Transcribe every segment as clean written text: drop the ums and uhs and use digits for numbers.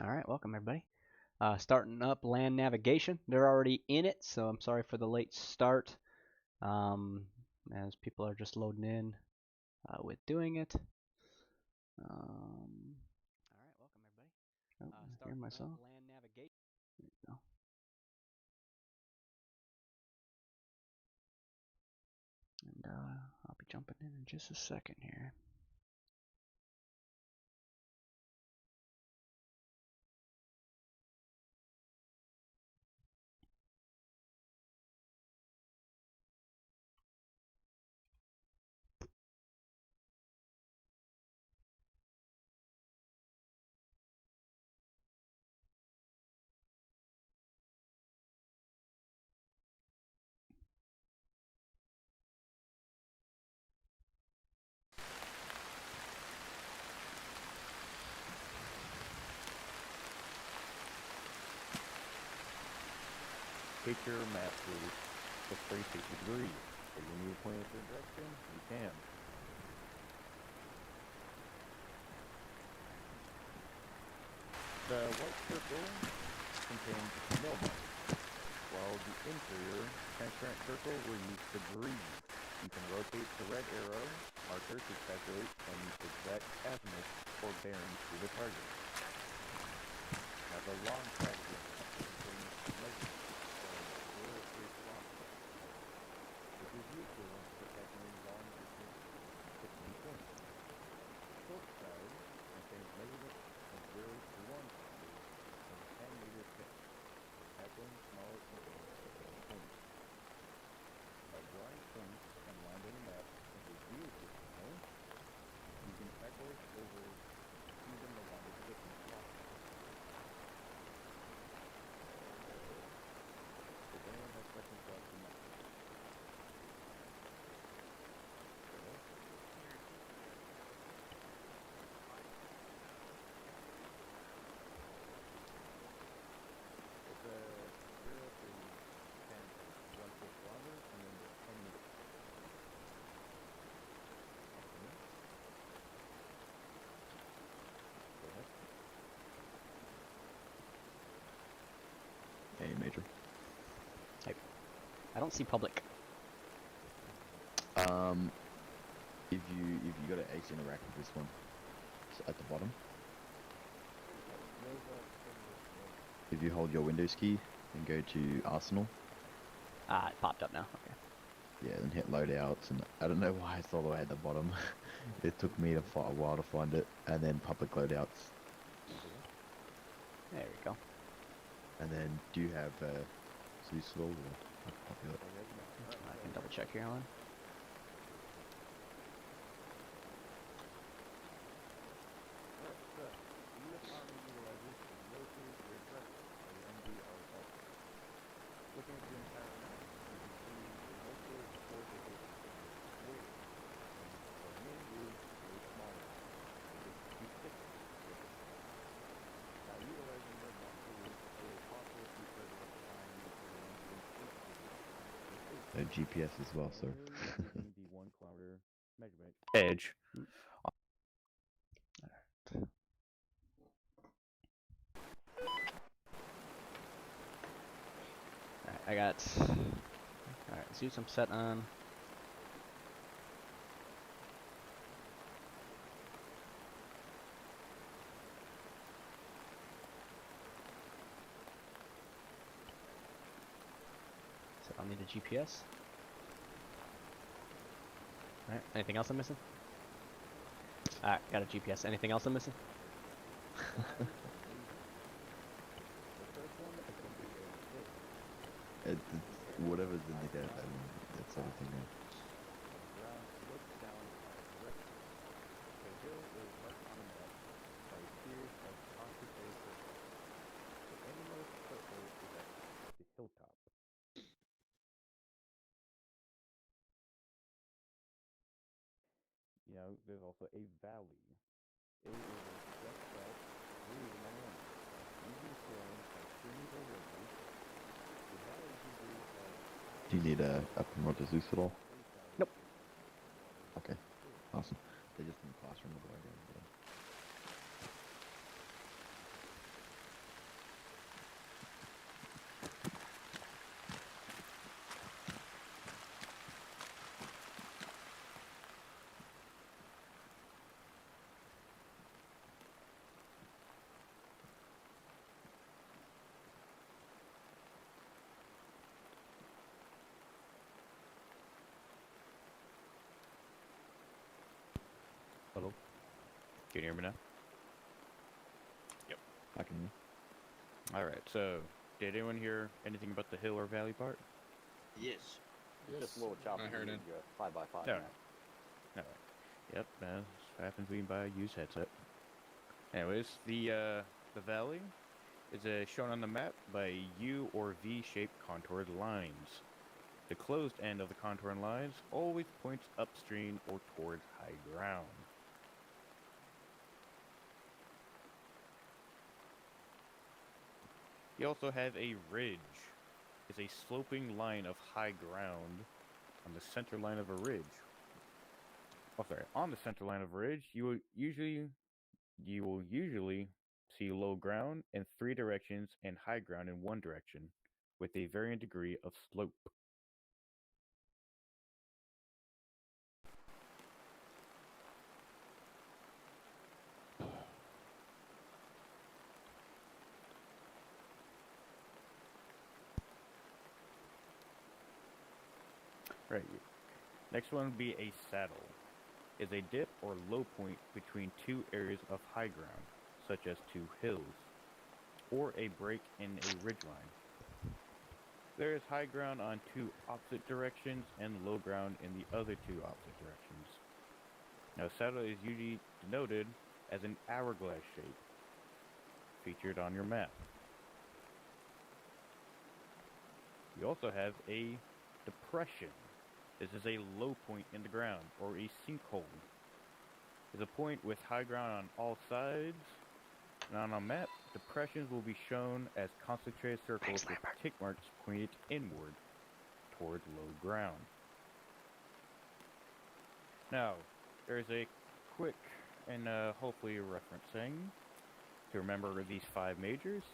All right, welcome everybody. Starting up Land Navigation. They're already in it, so I'm sorry for the late start. Um, as people are just loading in with doing it. All right, welcome everybody. I hear myself. Land Navigation. There you go. And I'll be jumping in just a second here. Take your map, please. Look 360 degrees. So when you point it the direction, you can. The white circle contains mailbox, while the interior transparent circle will use to breathe. You can rotate the red arrow marker to calculate and use exact azimuth or bearings to the target. Now the long track contains measurements. This is useful for calculating long distance between points. Short side contains measurements of 0 to 1 kilometers and 10-meter pitch, calculating smaller intervals between points. By drawing points and line on the map into geopositional, you can calculate over even the longest distance possible. If anyone has questions about the map, it's a 0 to 10, 1 full kilometer, and then the 10 meters. Go ahead. Hey, Major. I don't see public. If you go to Ace Interact with this one, it's at the bottom. If you hold your Windows key and go to Arsenal. Ah, it popped up now. Okay. Yeah, then hit loadouts, and I don't know why it's all the way at the bottom. It took me a while to find it, and then public loadouts. There we go. And then do you have Zeus or popular? I can double check here, Alan. Looking at the entire map, you can see the local 4 digits way the main view is smaller. It's D6 digits. Now, utilizing the map tools, it is possible to further define the range in 8 digits. GPS as well, so. Using the 1 kilometer measurement edge. Alright, I got. Alright, Zeus, I'm set on. So I'll need a GPS. Alright, anything else I'm missing? Alright, got a GPS. Anything else I'm missing? Whatever's in the gap, that's everything. Hilltop. You know, there's also a valley. It is just south, blue and orange. Usually flowing from streams or rivers. The valley usually has. Do you need a promote to Zeus at all? Nope. Okay, awesome. They're just in the classroom. Can you hear me now? I can. All right. So, did anyone hear anything about the hill or valley part? Yes. Yes, Just a little choppy. I heard it. 5x5. No. All right. Yep. That happens when you buy a used headset. Anyways, the valley is shown on the map by U or V-shaped contoured lines. The closed end of the contoured lines always points upstream or towards high ground. You also have a ridge. It's a sloping line of high ground on the center line of a ridge. On the center line of a ridge, you will usually see low ground in 3 directions and high ground in 1 direction, with a varying degree of slope. Right. Next one would be a saddle. Is a dip or low point between 2 areas of high ground, such as 2 hills, or a break in a ridgeline. There is high ground on 2 opposite directions and low ground in the other 2 opposite directions. Now, saddle is usually denoted as an hourglass shape, featured on your map. You also have a depression. This is a low point in the ground, or a sinkhole. It's a point with high ground on all sides, and on a map, depressions will be shown as concentrated circles with tick marks pointed inward towards low ground. Now, there's a quick and hopefully referencing to remember these 5 majors.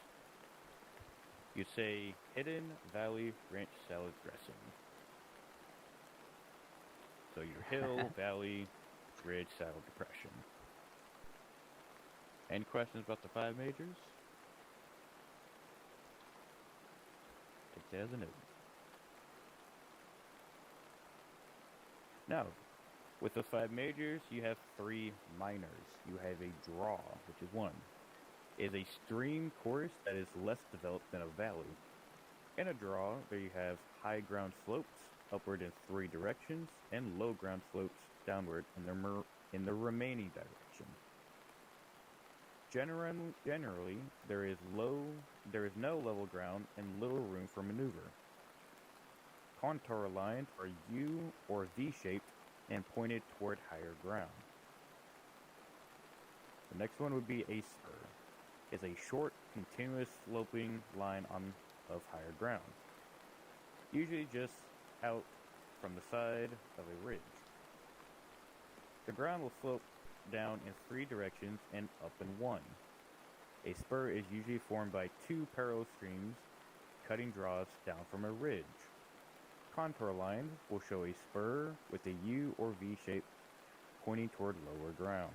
You say hidden valley ranch salad dressing. So your hill, valley, ridge, saddle, depression. Any questions about the 5 majors? Take that as a note. Now, with the 5 majors, you have 3 minors. You have a draw, which is 1. It is a stream course that is less developed than a valley. In a draw, there you have high ground slopes upward in 3 directions, and low ground slopes downward in the remaining direction. Generally, there is no level ground and little room for maneuver. Contour lines are U or V-shaped and pointed toward higher ground. The next one would be a spur. It's a short, continuous sloping line of higher ground, usually just out from the side of a ridge. The ground will slope down in 3 directions and up in 1. A spur is usually formed by 2 parallel streams cutting draws down from a ridge. Contour lines will show a spur with a U or V shape pointing toward lower ground.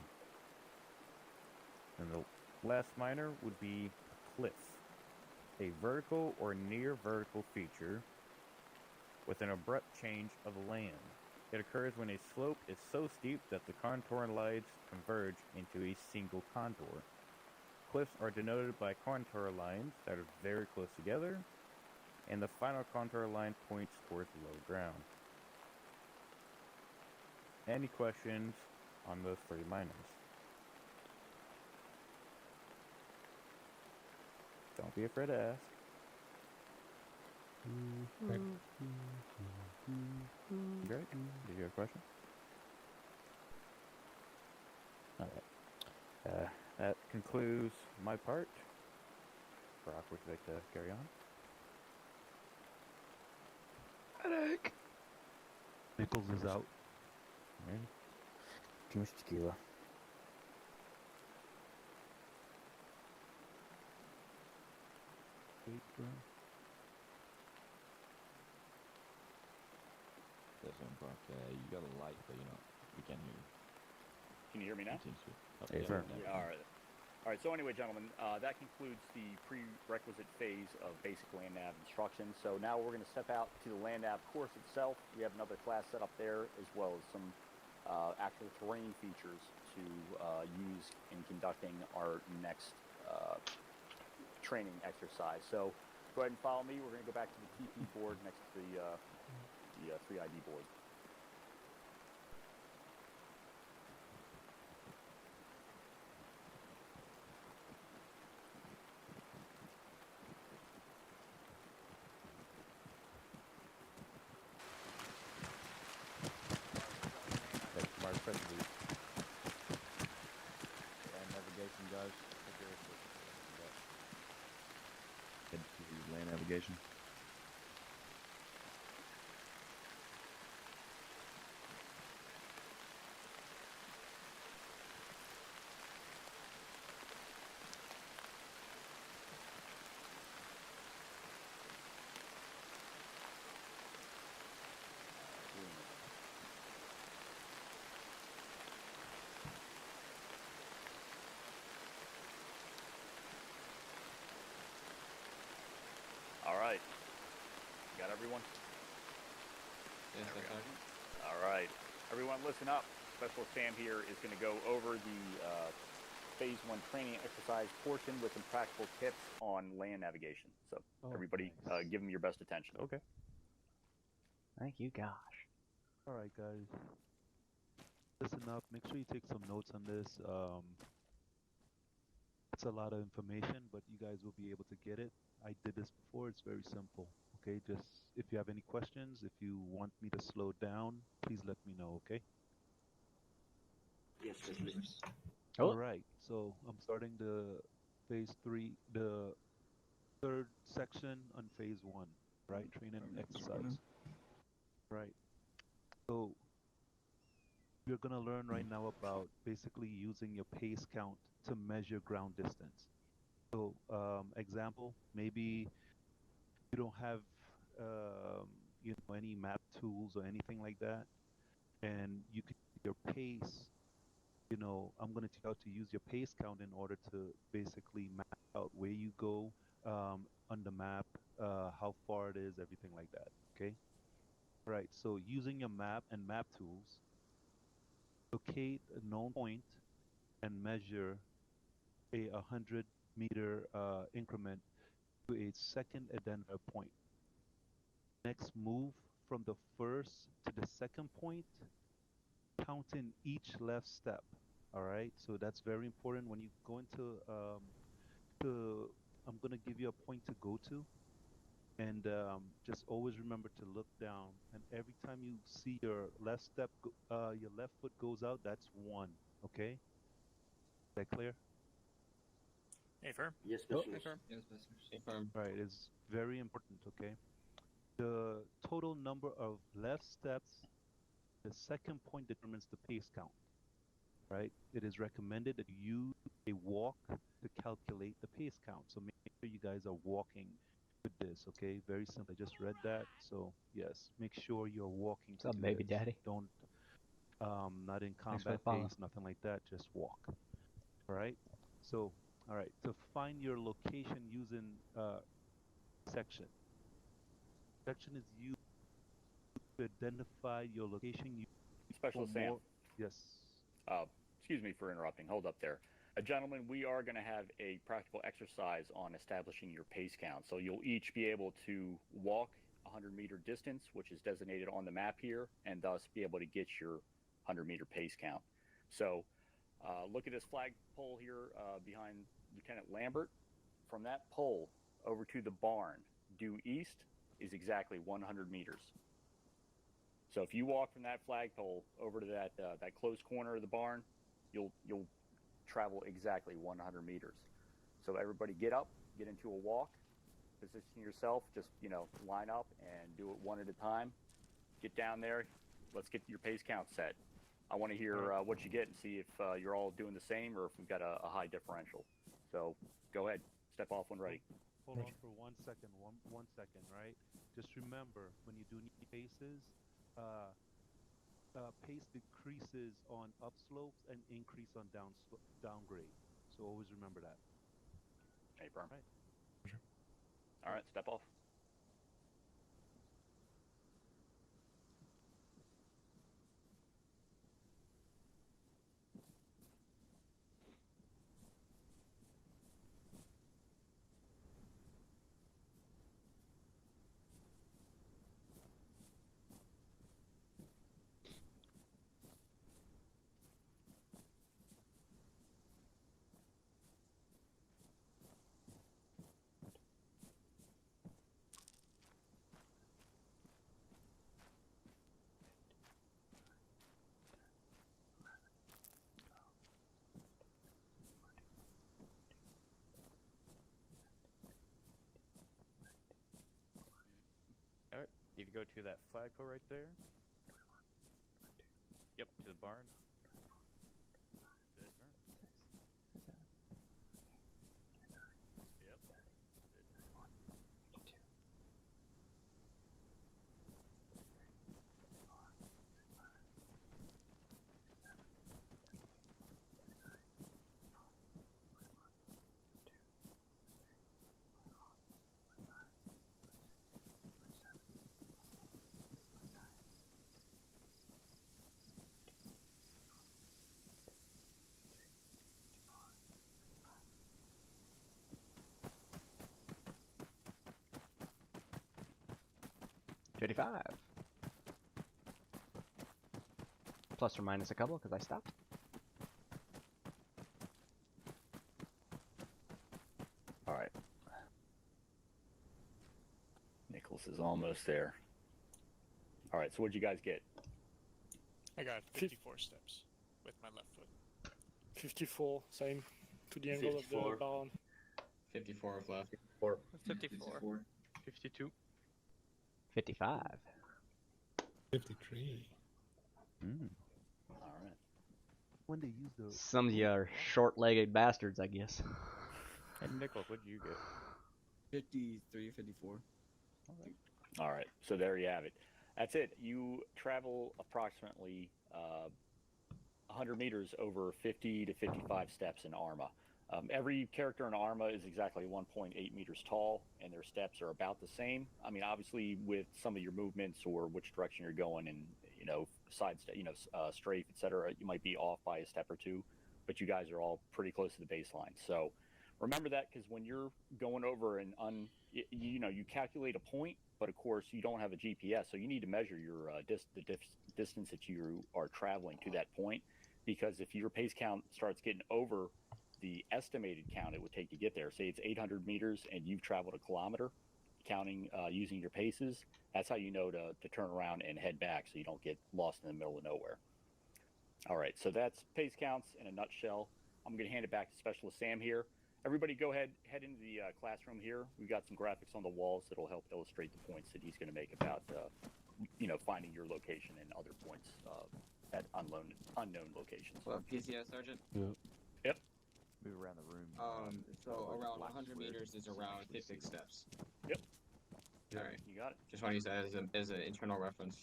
And the last minor would be a cliff, a vertical or near vertical feature with an abrupt change of land. It occurs when a slope is so steep that the contour lines converge into a single contour. Cliffs are denoted by contour lines that are very close together, and the final contour line points towards low ground. Any questions on those 3 minors? Don't be afraid to ask. Okay. Great. Did you have a question? Alright. That concludes my part. Brock, would you like to carry on? Headache. Nichols is out. Alright. Too much tequila. Listen, Brock, you got a light, but we can't hear you. Can you hear me now? Seems to. Hey, sir. Yeah, all right. All right, so anyway, gentlemen, that concludes the prerequisite phase of basic land nav instruction. So now we're going to step out to the land nav course itself. We have another class set up there, as well as some actual terrain features to to use in conducting our next training exercise. So go ahead and follow me. We're going to go back to the TP board next to the 3ID board. Mark Presley. Land navigation, guys. Take care of it. Head to land navigation. All right. Got everyone? Yes, There we that's go. right. All right. Everyone listen up. Specialist Sam here is going to go over the Phase 1 training exercise portion with some practical tips on land navigation. So everybody nice. give them your best attention. Okay. Thank you, gosh. All right, guys. Listen up. Make sure you take some notes on this. It's a lot of information, but you guys will be able to get it. I did this before. It's very simple. Okay, just if you have any questions, if you want me to slow down, please let me know. Okay. Yes, specialist. Oh. All right. So I'm starting the phase 3, the third section on phase 1. Right, training and exercise. Right. So you're going to learn right now about basically using your pace count to measure ground distance. So, example, maybe you don't have, any map tools or anything like that, and you could your pace. I'm going to teach you how to use your pace count in order to basically map out where you go on the map, how far it is, everything like that. Okay. Right. So using your map and map tools, locate a known point and measure a 100-meter increment to a second identifier point. Next, move from the first to the second point, counting each left step. All right, so that's very important when you go into I'm going to give you a point to go to, and just always remember to look down. And every time you see your left step, your left foot goes out, that's 1. Okay, is that clear? Hey, firm. Yes, Oh. specialist. Yes, specialist. Confirm. Right, it's very important. Okay, the total number of left steps, the second point determines the pace count. Right, it is recommended that you use a walk to calculate the pace count. So make sure you guys are walking with this. Okay, very simple. I just read that. So yes, make sure you're walking What's to up, do baby this. daddy? Don't not in Thanks for combat the follow. pace, nothing like that. Just walk. All right. So all right, to find your location using section. Section is used to identify your location for Specialist Sam. more. Yes. Excuse me for interrupting. Hold up there. Gentlemen, we are going to have a practical exercise on establishing your pace count. So you'll each be able to walk 100-meter distance, which is designated on the map here, and thus be able to get your 100-meter pace count. So look at this flagpole here behind Lieutenant Lambert. From that pole over to the barn, due east, is exactly 100 meters. So if you walk from that flagpole over to that closed corner of the barn, you'll travel exactly 100 meters. So everybody get up, get into a walk, position yourself, just line up and do it one at a time. Get down there, let's get your pace count set. I want to hear what you get and see if you're all doing the same or if we've got a high differential. So go ahead, step off when ready. Hold on for 1 second. One second, right? Just remember, when you do paces, pace decreases on upslopes and increase on downgrade. So always remember that. Hey, Firm. Right. Sure. All right, step off. If you go to that flagpole right there. Yep, to the barn. That's it, turn. Yep. $55. Plus or minus a couple because I stopped. All right. Nicholas is almost there. All right, so what'd you guys get? I got 54 steps with my left foot. 54, same to the angle of 54. the barn. 54 of left. 54. 52. 55. 53. All right. When they use the Some of you are short-legged bastards, I guess. And Nicholas, what did you get? 53, 54. All right, so there you have it. That's it. You travel approximately 100 meters over 50 to 55 steps in Arma. Every character in Arma is exactly 1.8 meters tall, and their steps are about the same. I mean, obviously, with some of your movements or which direction you're going, and side step, strafe, etc., you might be off by a step or two, but you guys are all pretty close to the baseline. So remember that, because when you're going over you calculate a point, but of course you don't have a GPS, so you need to measure your distance that you are traveling to that point, because if your pace count starts getting over the estimated count it would take to get there, say it's 800 meters and you've traveled a kilometer, counting using your paces, that's how you know to turn around and head back so you don't get lost in the middle of nowhere. All right, so that's pace counts in a nutshell. I'm going to hand it back to Specialist Sam here. Everybody go ahead, head into the classroom here. We've got some graphics on the walls that'll help illustrate the points that he's going to make about, finding your location and other points at unknown locations. Well, PCS, Sergeant? Yep. Move around the room. So like around black 100 square, meters is so you around actually 50 see it. steps. Yep. All right. You got it. Just want to use that as an internal reference.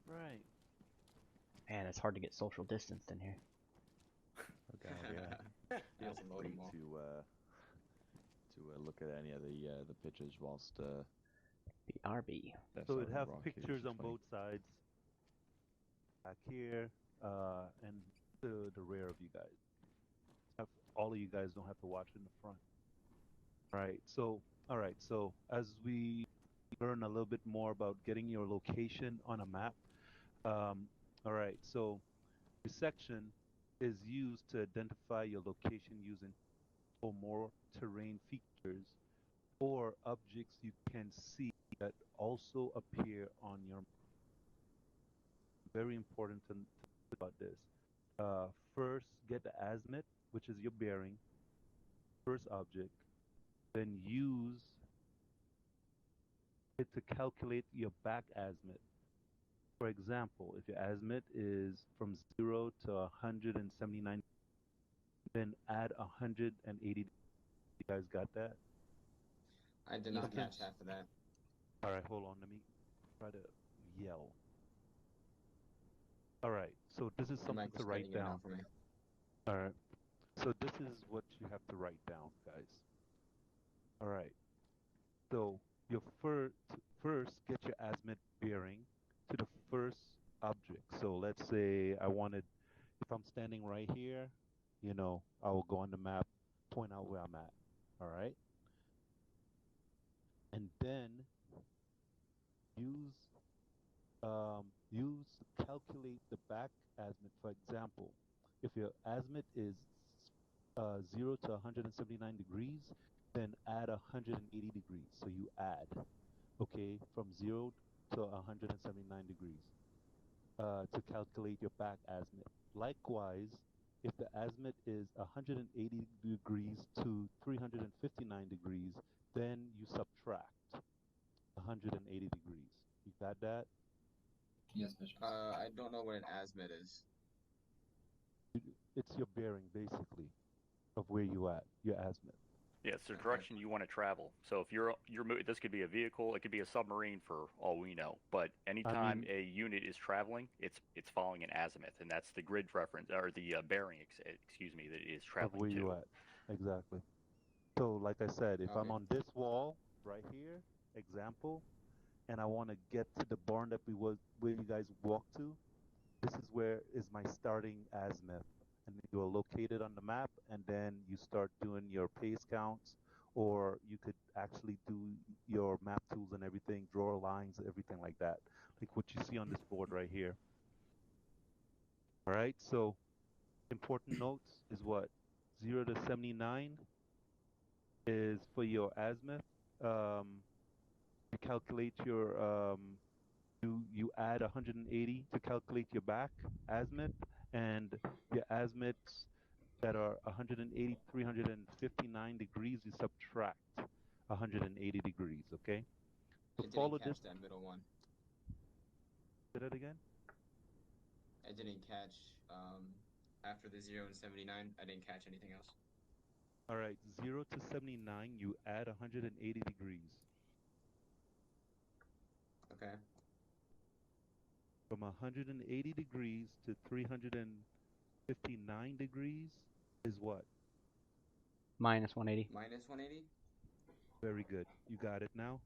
right. Man, it's hard to get social distanced in here. Okay, yeah. Feel Feel some load free more. to look at any of the pictures whilst BRB. So it have Rocky, which pictures is on funny. both sides. Back here, and to the rear of you guys. All of you guys don't have to watch in the front. All right. So as we learn a little bit more about getting your location on a map, all right. So the section is used to identify your location using or more terrain features or objects you can see that also appear on your map. Very important to think about this. First, get the azimuth, which is your bearing, first object, then use it to calculate your back azimuth. For example, if your azimuth is from 0 to 179, then add 180. You guys got that? I did not catch half of that. All right, hold on. Let me try to yell. All right, so this is My something mic was to write cutting in and down. out for me. All right, so this is what you have to write down, guys. All right, so your first get your azimuth bearing to the first object. So let's say I wanted, if I'm standing right here, I will go on the map, point out where I'm at. All right, and then use use calculate the back azimuth. For example, if your azimuth is 0 to 179 degrees, then add 180 degrees. So you add, okay, from 0 to 179 degrees to calculate your back azimuth. Likewise, if the azimuth is 180 degrees to 359 degrees, then you subtract 180 degrees. You got that? Yes, Bishop. I don't know what an azimuth is. It's your bearing, basically, of where you at, your azimuth. Yeah, it's the Okay. direction you want to travel. So if you're this could be a vehicle, it could be a submarine for all we know. But anytime mean- a unit is traveling, it's following an azimuth, and that's the grid reference or the bearing, excuse me, that it is Of traveling where to. you at. Exactly. So, like I said, if I'm Okay. on this wall right here, example, and I want to get to the barn that where you guys walked to, this is where is my starting azimuth. And then you'll locate it on the map, and then you start doing your pace counts, or you could actually do your map tools and everything, draw lines, everything like that, like what you see on this board right here. All right, so important notes is what? 0 to 79 is for your azimuth. You calculate your you add 180 to calculate your back azimuth, and your azimuths that are 180, 359 degrees, you subtract 180 degrees, okay? So I didn't follow catch this. that middle one. Say that again? I didn't catch after the 0 and 79. I didn't catch anything else. All right, 0 to 79, you add 180 degrees. Okay. From 180 degrees to 359 degrees is what? Minus 180. Minus 180? Very good. You got it now?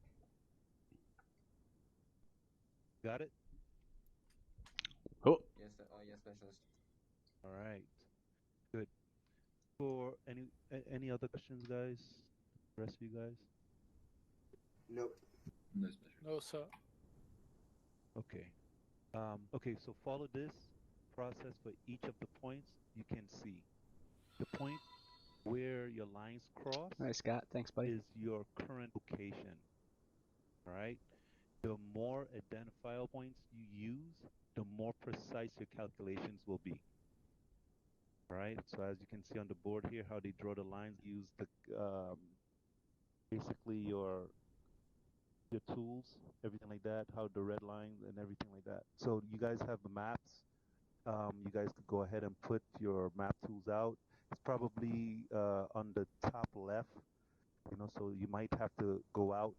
Got it? Oh, Yes, yes, specialist. All right. Good. For any other questions, guys? The rest of you guys? Nope. No, Bishop. No, sir. Okay. Okay, so follow this process for each of the points. You can see the point where your lines cross all right, Scott. Thanks, buddy. is your current location. All right. The more identifiable points you use, the more precise your calculations will be. All right. So as you can see on the board here, how they draw the lines, use the basically your tools, everything like that, how the red lines and everything like that. So you guys have the maps. You guys could go ahead and put your map tools out. It's probably on the top left, so you might have to go out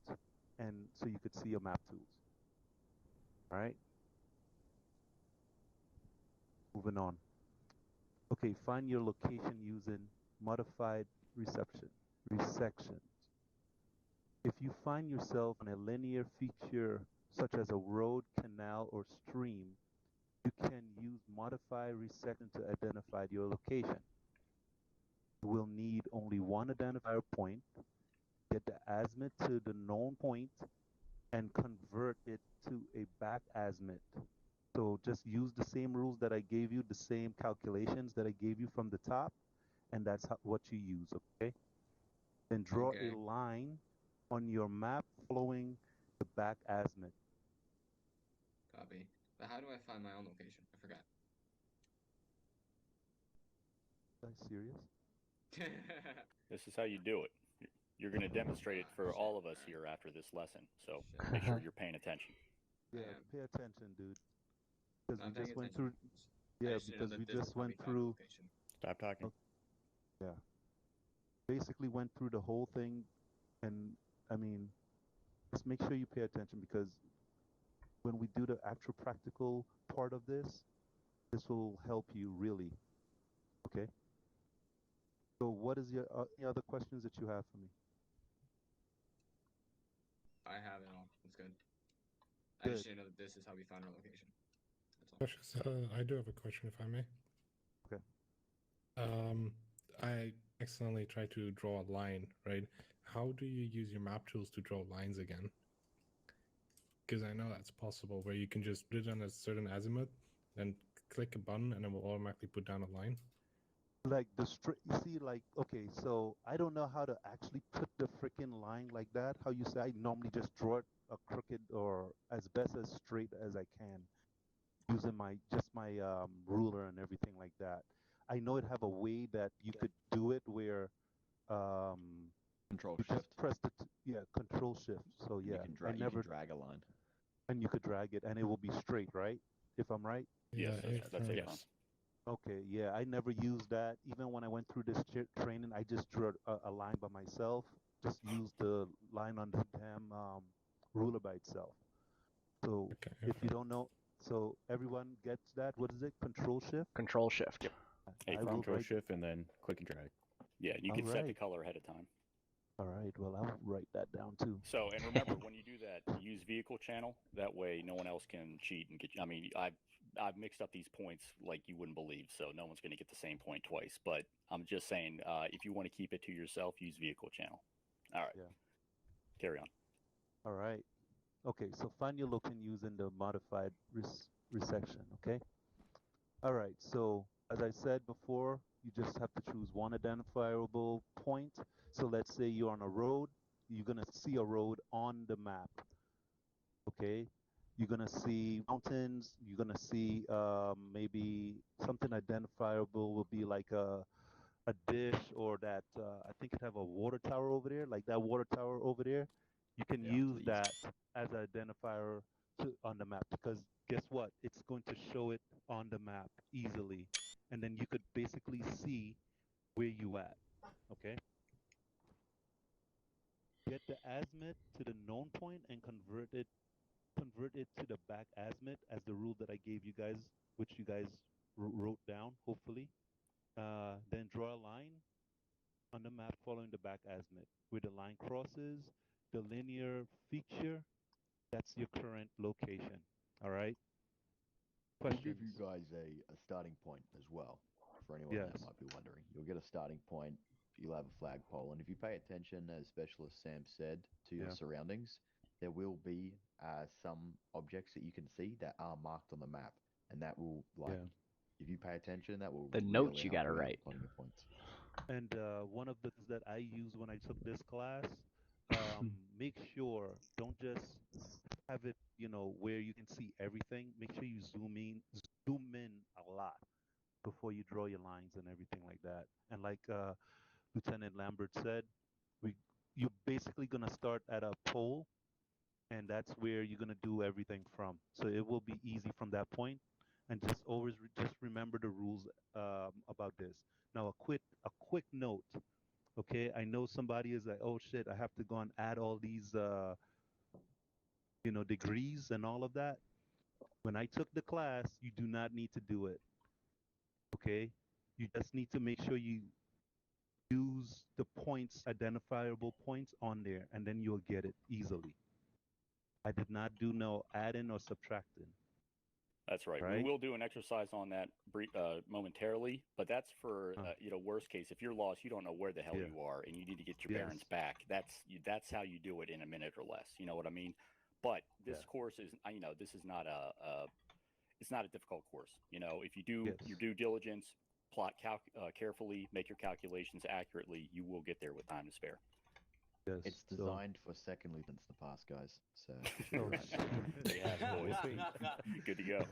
and so you could see your map tools. All right. Moving on. Okay, find your location using modified resection. If you find yourself on a linear feature such as a road, canal, or stream, you can use modified resection to identify your location. You will need only one identifier point, get the azimuth to the known point, and convert it to a back azimuth. So just use the same rules that I gave you, the same calculations that I gave you from the top, and that's what you use, okay? Then draw Okay. a line on your map following the back azimuth. Copy. But how do I find my own location? I forgot. Are you serious? This is how you do it. You're going to demonstrate it for shit. all of us Alright. here after this lesson. So Shit. make sure you're paying attention. Yeah, am. pay attention, dude. Because I'm we paying just went attention. through. I Yeah, just didn't know because that we this is just how we went found a through. location. Stop talking. Yeah. Basically went through the whole thing, and I mean, just make sure you pay attention because when we do the actual practical part of this will help you really. Okay. So, what is your any other questions that you have for me? I have it all. It's good. I Good. just didn't know that this is how we found our location. That's all. I do have a question, if I may. Okay. I accidentally tried to draw a line, right? How do you use your map tools to draw lines again? Because I know that's possible, where you can just put it on a certain azimuth, and click a button, and it will automatically put down a line. Like the straight, you see, like, okay, so I don't know how to actually put the freaking line like that. How you say, I normally just draw it a crooked or as best as straight as I can using my ruler and everything like that. I know it have a way that you could do it where Control you shift. just press the yeah, control shift. So And you yeah, can I drag. You can never, drag a line. and you could drag it, and it will be straight, right? If I'm right. Yes, Yeah, that's it. Yes. Okay, yeah, I never used that. Even when I went through this training, I just drew a line by myself. Just used the line on the damn ruler by itself. So okay, if you okay. don't know, so everyone gets that. What is it? Control shift. Control shift. Yep. I A will Control write. shift and then click and drag. Yeah, you All can set the right. color ahead of time. All right. Well, I'll write that down too. So, and remember, when you do that, use vehicle channel. That way, no one else can cheat and get you. I mean, I've mixed up these points like you wouldn't believe. So no one's going to get the same point twice. But I'm just saying, if you want to keep it to yourself, use vehicle channel. All right. Yeah. Carry on. All right. Okay. So find your location using the modified resection. Okay. All right. So as I said before, you just have to choose one identifiable point. So let's say you're on a road. You're gonna see a road on the map. Okay. You're gonna see mountains. You're gonna see maybe something identifiable will be like a dish or that I think it have a water tower over there, like that water tower over there. You can Yeah, to use the east. that as an identifier on the map because guess what? It's going to show it on the map easily, and then you could basically see where you at. Okay. Get the azimuth to the known point and convert it to the back azimuth as the rule that I gave you guys, which you guys wrote down, hopefully. Then draw a line on the map following the back azimuth. Where the line crosses the linear feature, that's your current location. All right? We'll give you Questions? guys a starting point as well, for anyone Yes. that might be wondering. You'll get a starting point, you'll have a flagpole, and if you pay attention, as Specialist Sam said, to your Yeah. surroundings, there will be some objects that you can see that are marked on the map, and that will, like, Yeah. if you pay attention, that will The really notes you help gotta you out write. plotting your points. And one of the things that I used when I took this class, make sure, don't just have it, where you can see everything. Make sure you zoom in a lot before you draw your lines and everything like that. And like Lieutenant Lambert said, we you're basically gonna start at a pole, and that's where you're gonna do everything from. So it will be easy from that point, and just always just remember the rules about this. Now a quick note. Okay, I know somebody is like, oh shit, I have to go and add all these degrees and all of that. When I took the class, you do not need to do it. Okay, you just need to make sure you use the points, identifiable points on there, and then you'll get it easily. I did not do no adding or subtracting. That's right. We Right? will do an exercise on that momentarily, but that's for worst case. If you're lost, you don't know where the hell Yeah. you are, and you need to get your Yes. bearings back. That's how you do it in a minute or less. You know what I mean? But this Yeah. course is, this is not it's not a difficult course. If you do Yes. your due diligence, plot carefully, make your calculations accurately, you will get there with time to spare. Yes. It's So, designed for second lieutenants to pass, guys. So oh, They have it, boys. Good to go.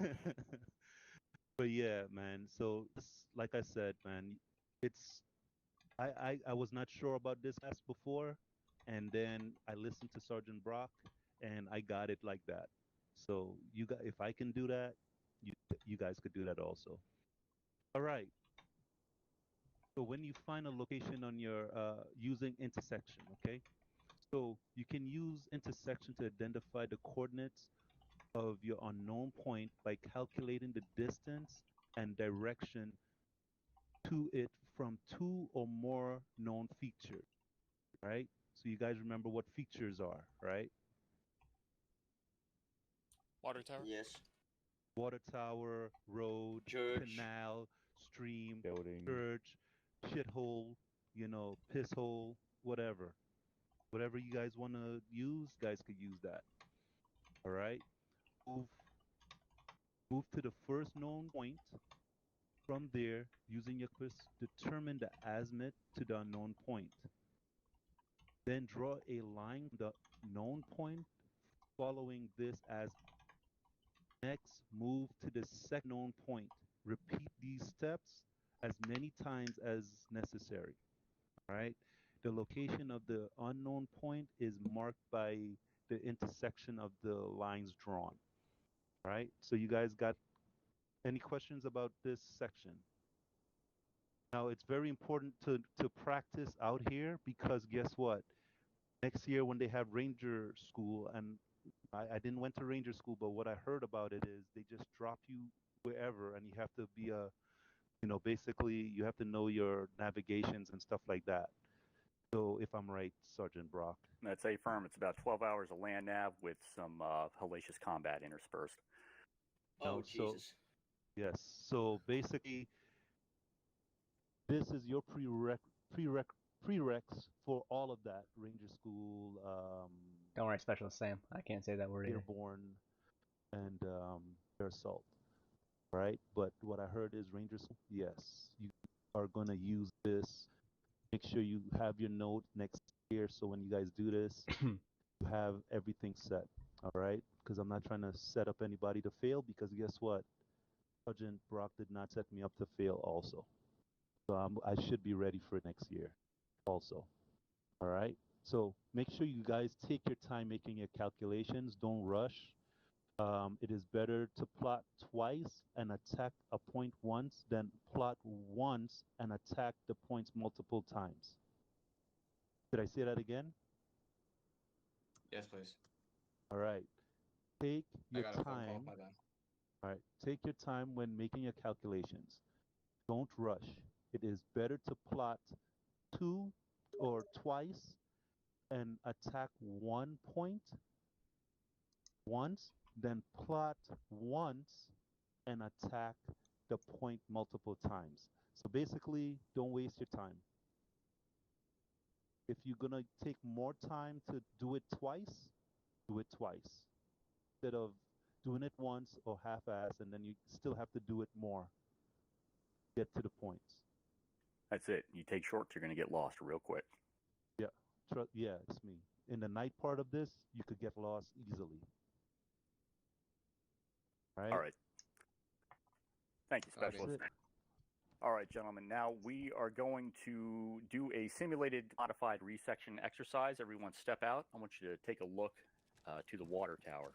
But yeah, man. So like I said, man, it's I was not sure about this class before, and then I listened to Sergeant Brock, and I got it like that. So if I can do that, you guys could do that also. All right. So when you find a location on your using intersection, okay? So you can use intersection to identify the coordinates of your unknown point by calculating the distance and direction to it from two or more known features, right? So you guys remember what features are, right? Water tower. Yes. Water tower, road, Church. canal, stream, Building. church, shithole, piss hole, whatever. Whatever you guys want to use, guys could use that. All right. Move move to the first known point. From there, using your quiz, determine the azimuth to the unknown point. Then draw a line from the known point following this as next move to the second known point. Repeat these steps as many times as necessary. All right. the location of the unknown point is marked by the intersection of the lines drawn. All right. So you guys got any questions about this section? Now it's very important to practice out here because guess what? Next year when they have ranger school, and I didn't went to ranger school, but what I heard about it is they just drop you wherever, and you have to be basically you have to know your navigations and stuff like that. So if I'm right, Sergeant Brock. That's a firm. It's about 12 hours of land nav with some hellacious combat interspersed. Oh, Jesus. Yes. So basically, this is your prereqs for all of that. Ranger school. Don't worry, Specialist Sam. I can't say that word either. Airborne, and air assault. Right. But what I heard is Ranger school. Yes, you are going to use this. Make sure you have your note next year, so when you guys do this, you have everything set. All right? Because I'm not trying to set up anybody to fail. Because guess what? Sergeant Brock did not set me up to fail also. So I should be ready for next year also. All right? So make sure you guys take your time making your calculations. Don't rush. It is better to plot twice and attack a point once than plot once and attack the points multiple times. Did I say that again? Yes, please. All right. Take your I got a phone call time. by then. All right. Take your time when making your calculations. Don't rush. It is better to plot two or twice and attack one point once than plot once and attack the point multiple times. So basically, don't waste your time. If you're going to take more time to do it twice, do it twice. Instead of doing it once or half-ass, and then you still have to do it more. Get to the points. That's it. You take shorts, you're going to get lost real quick. Yeah. Yeah, it's me. In the night part of this, you could get lost easily. Right? All right. Thank you, Specialist. All right, gentlemen. Now we are going to do a simulated modified resection exercise. Everyone step out. I want you to take a look to the water tower.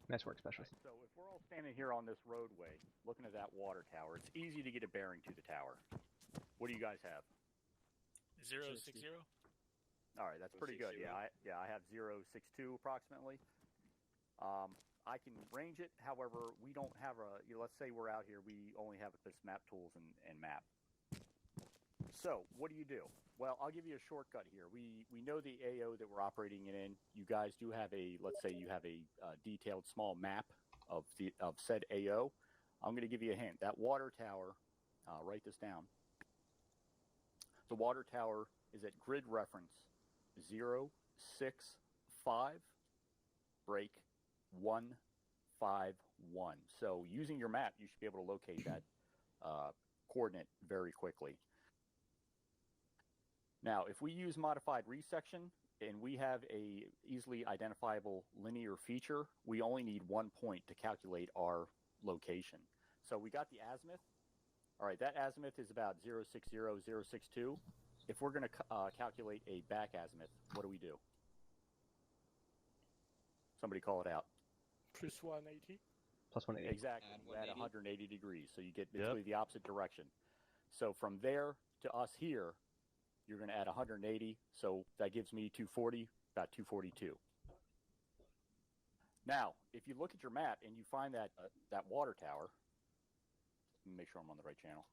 Nice work, Specialist. Right, so if we're all standing here on this roadway, looking at that water tower, it's easy to get a bearing to the tower. What do you guys have? 060. All right, that's pretty good. Yeah, I have 062 approximately. I can range it. However, we don't have a. Let's say we're out here. We only have this map tools and map. So what do you do? Well, I'll give you a shortcut here. We know the AO that we're operating it in. You guys do have a. Let's say you have a detailed small map of said AO. I'm going to give you a hint. That water tower. Write this down. The water tower is at grid reference 065 break 151. So using your map, you should be able to locate that coordinate very quickly. Now, if we use modified resection and we have a easily identifiable linear feature, we only need 1 point to calculate our location. So we got the azimuth. All right, that azimuth is about 060, 062. If we're going to calculate a back azimuth, what do we do? Somebody call it out. Plus 180. Plus 180. Exactly. Add 180 degrees. So you get basically the opposite direction. So from there to us here, you're going to add 180. So that gives me 240, about 242. Now, if you look at your map and you find that water tower, let me make sure I'm on the right channel.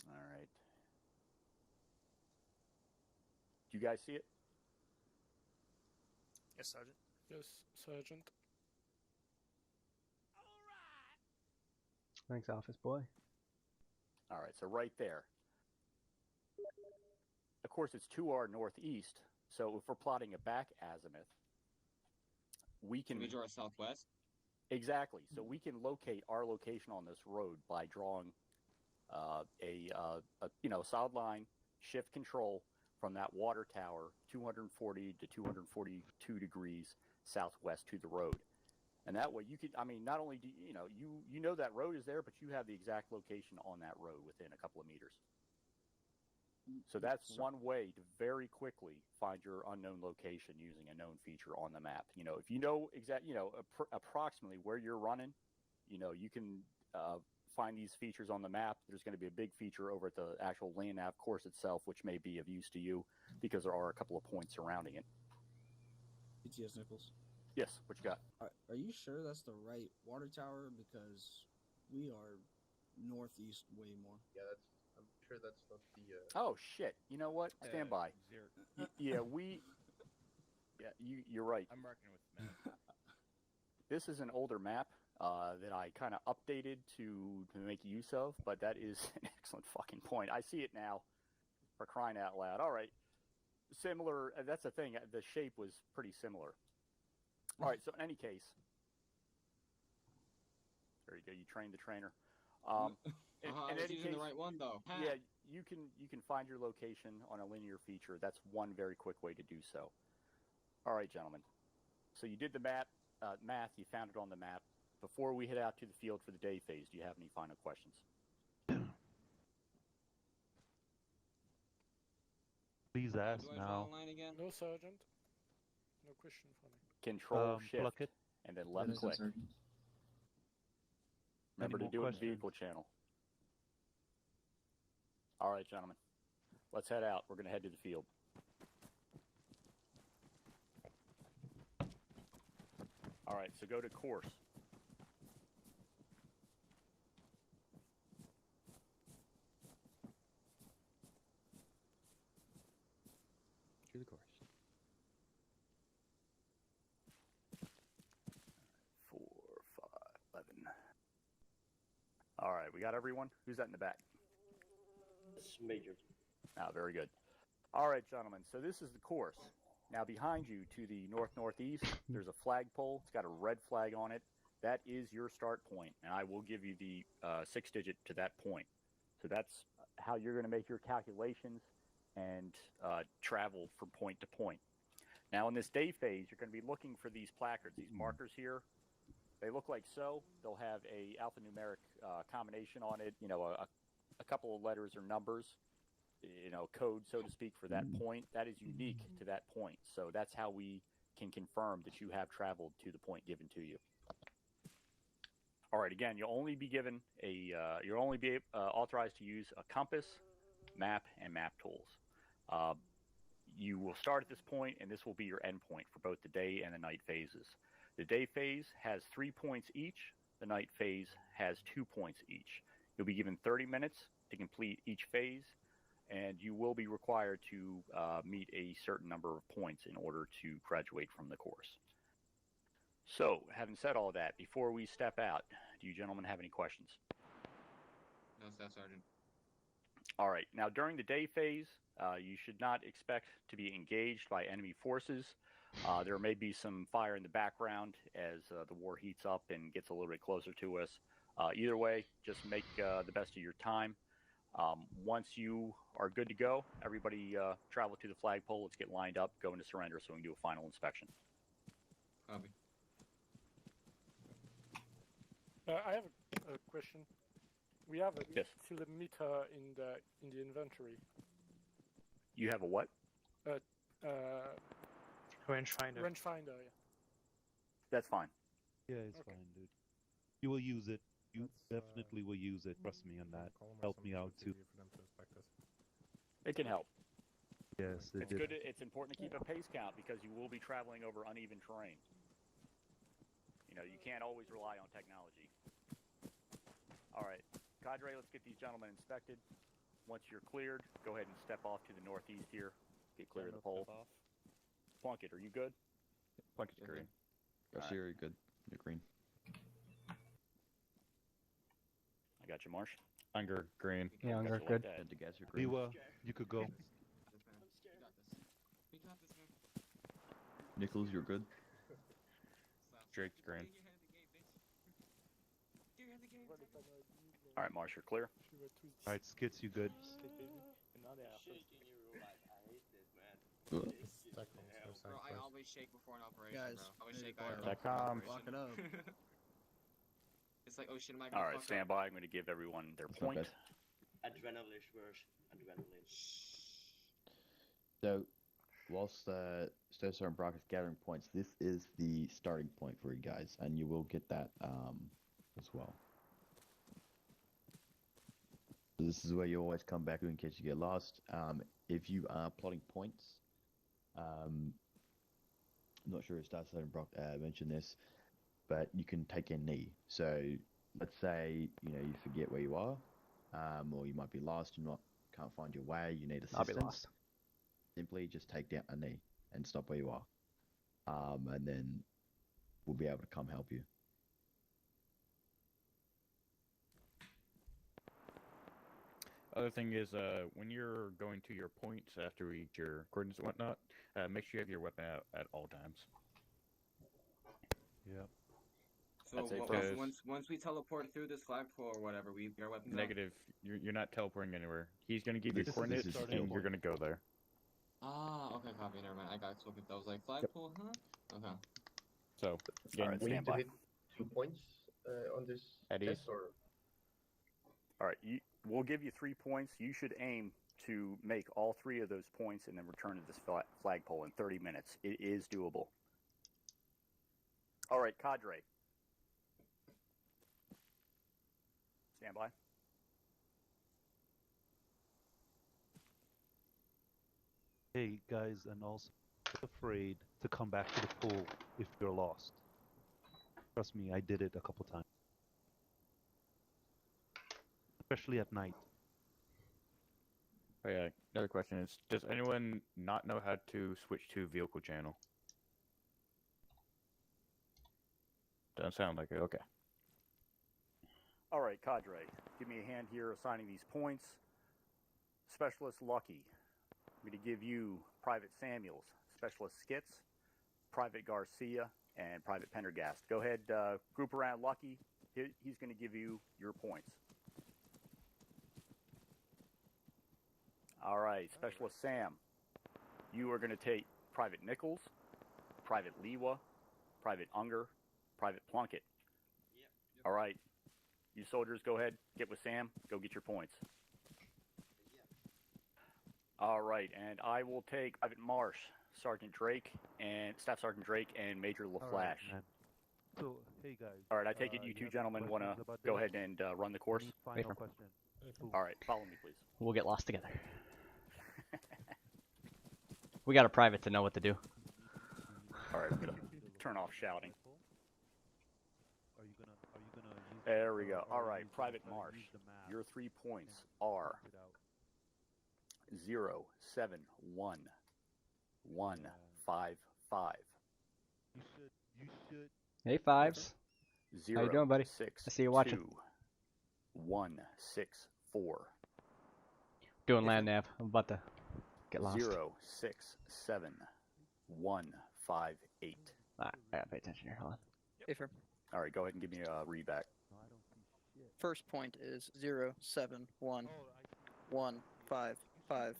All right. Do you guys see it? Yes, Sergeant. Yes, Sergeant. Thanks, office boy. All right, so right there. Of course, it's to our northeast, so if we're plotting a back azimuth, we can... Can we draw southwest? Exactly. So we can locate our location on this road by drawing a solid line, shift control from that water tower 240 to 242 degrees southwest to the road. And that way you could, I mean, not only do you know that road is there, but you have the exact location on that road within a couple of meters. So that's one way to very quickly find your unknown location using a known feature on the map. If you know approximately where you're running, you can find these features on the map. There's going to be a big feature over at the actual land nav course itself, which may be of use to you because there are a couple of points surrounding it. BTS Nichols. Yes, what you got? Are you sure that's the right water tower? Because we are northeast way more. Yeah, I'm sure that's not the. Oh shit! You know what? Stand by. Yeah, you're right. I'm working with the map. This is an older map that I kind of updated to make use of, but that is an excellent fucking point. I see it now. For crying out loud! All right, similar. That's the thing. The shape was pretty similar. All right. So in any case, there you go. You trained the trainer. I was using the right one though. Yeah, you can find your location on a linear feature. That's one very quick way to do so. All right, gentlemen. So you did the math. You found it on the map. Before we head out to the field for the day phase, do you have any final questions? Please ask Do I now. draw a line again? No, Sergeant. No question for me. Control shift pluck it. and then left click. Remember to do it in vehicle channel. All right, gentlemen. Let's head out. We're going to head to the field. All right, so go to course. To the course. 4, 5, 11. All right, we got everyone? Who's that in the back? Major. Ah, very good. All right, gentlemen, so this is the course. Now, behind you to the north-northeast, there's a flagpole. It's got a red flag on it. That is your start point, and I will give you the 6-digit to that point. So that's how you're going to make your calculations and travel from point to point. Now, in this day phase, you're going to be looking for these placards, these markers here. They look like so. They'll have a alphanumeric combination on it, a couple of letters or numbers, code, so to speak, for that point. That is unique to that point. So that's how we can confirm that you have traveled to the point given to you. All right, again, you'll only be given you'll only be authorized to use a compass, map, and map tools. You will start at this point, and this will be your end point for both the day and the night phases. The day phase has 3 points each. The night phase has 2 points each. You'll be given 30 minutes to complete each phase, and you will be required to meet a certain number of points in order to graduate from the course. So, having said all that, before we step out, do you gentlemen have any questions? No, Staff Sergeant. All right. Now, during the day phase, you should not expect to be engaged by enemy forces. There may be some fire in the background as the war heats up and gets a little bit closer to us. Either way, just make the best of your time. Once you are good to go, everybody travel to the flagpole. Let's get lined up, go into surrender so we can do a final inspection. Copy. I have a question. We have a Yes. kilometer in the inventory. You have a what? Rangefinder. Rangefinder, yeah. That's fine. Yeah, it's fine, dude. You will use it. You definitely will use it. Trust me on that. Help me out too. It can help. Yes, It's good. It's important to keep a pace count because you will be traveling over uneven terrain. You can't always rely on technology. All right, Cadre, let's get these gentlemen inspected. Once you're cleared, go ahead and step off to the northeast here. Get clear of the pole. Plunkett, are you good? Plunkett's green. Garcia, you're good. You're green. I got you, Marsh. Unger, green. Yeah, Unger, Like good. that. And to guess, you're green. Liwa, you could go. We got this, man. Nichols, you're good. Drake's green. Get your head in the game, bitch. All right, Marsh, you're clear. All right, Skits, you good? Bro, I always shake before an operation, Guys, bro. I always maybe shake fire before an Satcom. operation. Lock it up. It's like, oh shit, am I All gonna right, fuck stand up? by. I'm going to give everyone their What's up, point. guys? Adrenaline first. Adrenaline. So, whilst Stoser and Brock is gathering points, this is the starting point for you guys, and you will get that as well. So this is where you always come back in case you get lost. If you are plotting points, I'm not sure if Stoser and Brock mentioned this, but you can take a knee. So let's say you forget where you are, or you might be lost, can't find your way, you need assistance. I'll be lost. Simply just take down a knee and stop where you are, and then we'll be able to come help you. Other thing is, when you're going to your points after you reach your coordinates and whatnot, make sure you have your weapon out at all times. Yep. So That's it, once we teleport through this flagpole or whatever, we our weapons out? Negative. You're not teleporting anywhere. He's going to give you This coordinates, is and still- you're going to go there. Ah, okay, copy. Never mind. I got so confused. I was like, flagpole, huh? Okay. So, All again, right, We stand need to by. hit 2 points on this At test, ease. or All right, we'll give you 3 points. You should aim to make all 3 of those points and then return to this flagpole in 30 minutes. It is doable. All right, cadre. Stand by. Hey guys, and also don't be afraid to come back to the pool if you're lost. Trust me, I did it a couple times. Especially at night. Oh, yeah, another question is, does anyone not know how to switch to vehicle channel? Doesn't sound like it. Okay. All right, cadre. Give me a hand here assigning these points. Specialist Lucky. I'm going to give you Private Samuels, Specialist Skits, Private Garcia, and Private Pendergast. Go ahead, group around Lucky. He's going to give you your points. All right, Specialist Sam. You are going to take Private Nichols, Private Lewa, Private Unger, Private Plunkett. Yep. All right. You soldiers, go ahead, get with Sam, go get your points. All right, and I will take Private Marsh, Sergeant Drake, and Staff Sergeant Drake, and Major LaFlash. Right, so, hey guys. All right, I take it you two have gentlemen want to questions about go this? ahead and run the course? Any Wait final for- question? Cool. All right, follow me, please. We'll get lost together. We got a private to know what to do. All right, I'm going to turn off shouting. Are you gonna use There we go. are All you right, gonna Private try to Marsh, use the map your 3 points and are point it out? 0, 7, 1, 1, 5, 5. You should Hey, Fives. 0, How you doing, buddy? 6, I see you watching. 2, 1, 6, 4. Doing land nav. I'm about to get lost. 0, 6, 7, 1, 5, 8. I gotta pay attention here. Hold on. Hey, firm. All right, go ahead and give me a read back. No, I don't see shit. First point is 0, 7, 1, 1, 5, 5.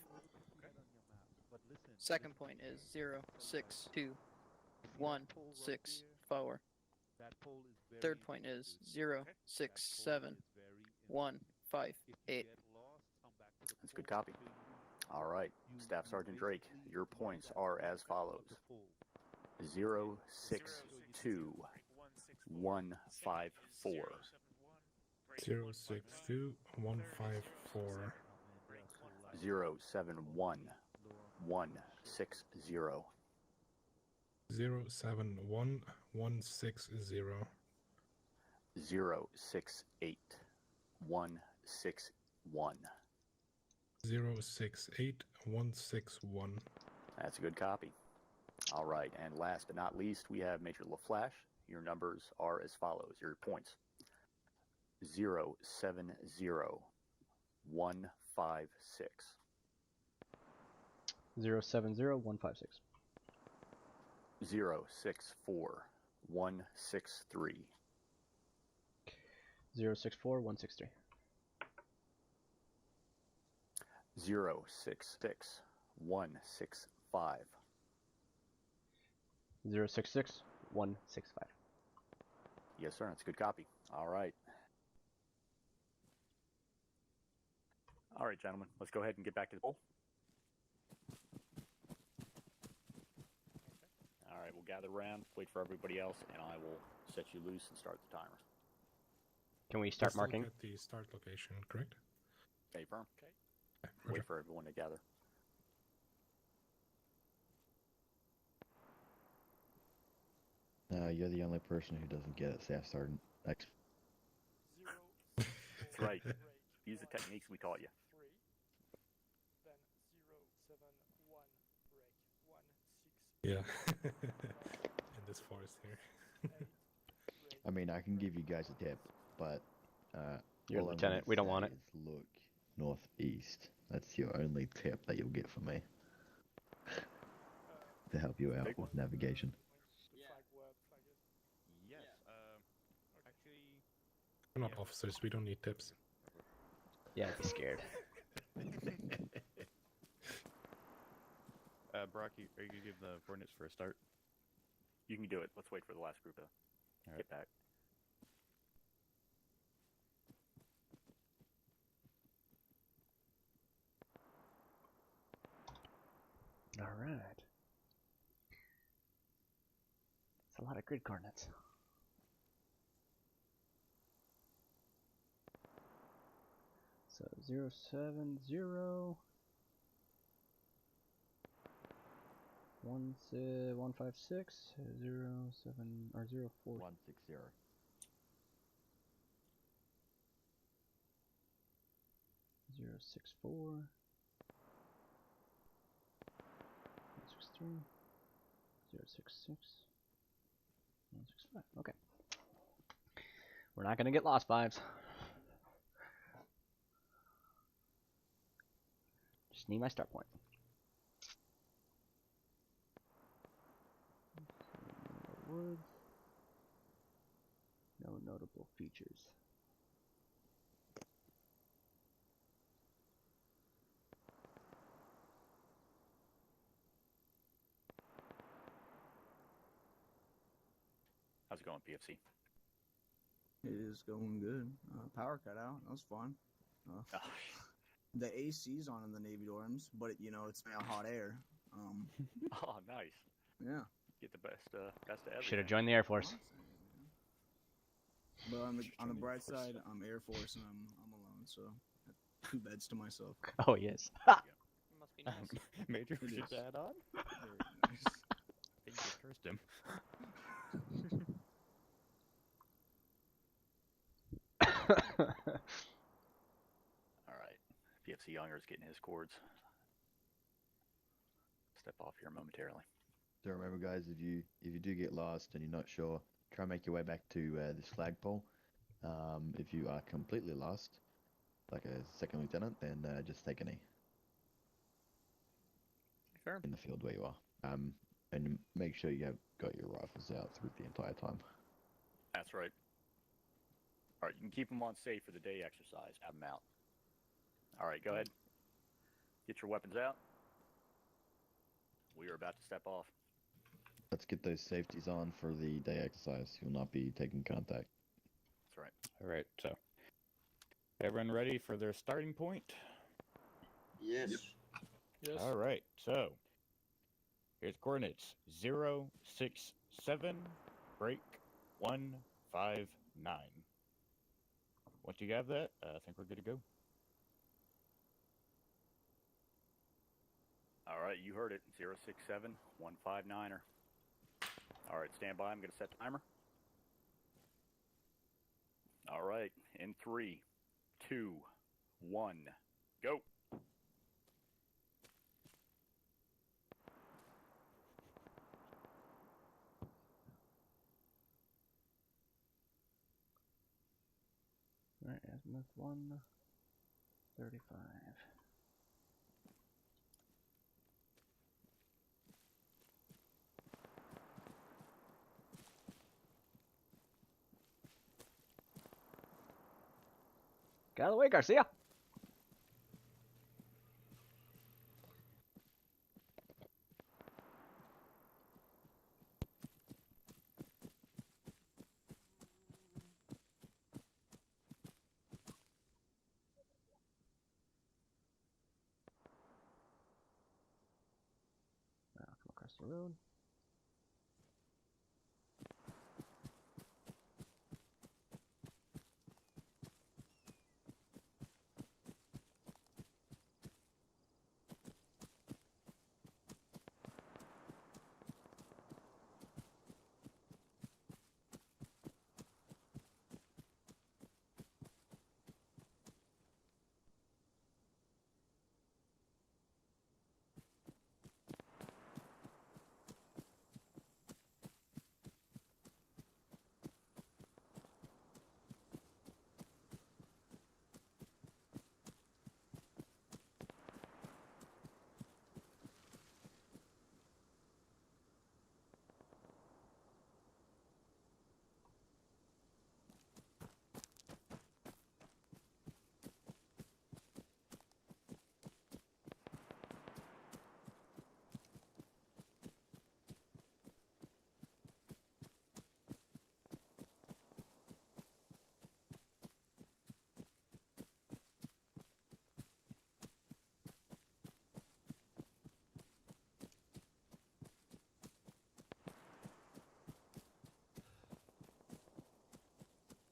But listen, Second point is 0, 6, 2, 1, 6, 4. that pole is very Third point is 0, 6, 7, 1, 5, 8. That's a good copy. All right, Staff Sergeant Drake, your points are as follows. 0, 6, 2, 1, 5, 4. 062 154. 0, 7, 1, 1, 6, 0. 071 160. 0, 6, 8, 1, 6, 1. 068 161. That's a good copy. All right, and last but not least, we have Major LaFlash. Your numbers are as follows. Your points. 0, 7, 0, 1, 5, 6. 070156. 0, 6, 4, 1, 6, 3. 064-163. 066-165. 066-165. Yes, sir. That's a good copy. All right. All right, gentlemen. Let's go ahead and get back to the poll. All right, we'll gather around, wait for everybody else, and I will set you loose and start the timer. Can we start We're still marking? at the start location, correct? Okay, firm. Okay. Wait for everyone to gather. You're the only person who doesn't get it, Staff Sergeant. That's right. Use the techniques we taught you. 3, then 071 break 1 6. Yeah. In this forest here. I mean, I can give you guys a tip, but You're all I'm lieutenant. gonna We don't say want it. is look northeast. That's your only tip that you'll get from me to help you out with navigation. Yes. Actually, We're not officers. We don't need tips. Yeah, I'd be scared. Brock, are you gonna give the coordinates for a start? You can do it. Let's wait for the last group to get back. All right. It's a lot of grid coordinates. So 070 156 07 or 04 160. 064 163 066 165. Okay. We're not gonna get lost, Vibes. Just need my start point. Woods. No notable features. How's it going, PFC? It is going good. Power cut out. That was fun. The AC's on in the Navy dorms, but it's now hot air. Oh, nice. Yeah. Get the best of everything. Should have joined the Air Force. But on the bright side, I'm Air Force and I'm alone, so I have 2 beds to myself. Oh yes. Must be nice. Major, It should is. that on? Very nice. I think you cursed him. All right. PFC Younger's getting his cords. Step off here momentarily. So remember, guys, if you do get lost and you're not sure, try and make your way back to this flagpole. If you are completely lost, like a second lieutenant, then just take a knee. Sure. In the field where you are. And make sure you have got your rifles out through the entire time. That's right. All right, you can keep them on safe for the day exercise. Have them out. All right, go ahead. Get your weapons out. We are about to step off. Let's get those safeties on for the day exercise. You'll not be taking contact. That's right. All right, so everyone ready for their starting point? Yes. Yes. All right, so here's coordinates 067 break 159. Once you have that, I think we're good to go. All right, you heard it. 067 159er. All right, stand by. I'm going to set the timer. All right, in 3, 2, 1, go. All right, azimuth 135. Get out of the way, Garcia. Come across the road.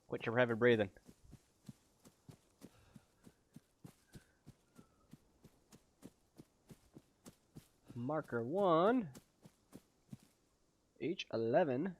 Quit your heavy breathing. Marker 1. H11.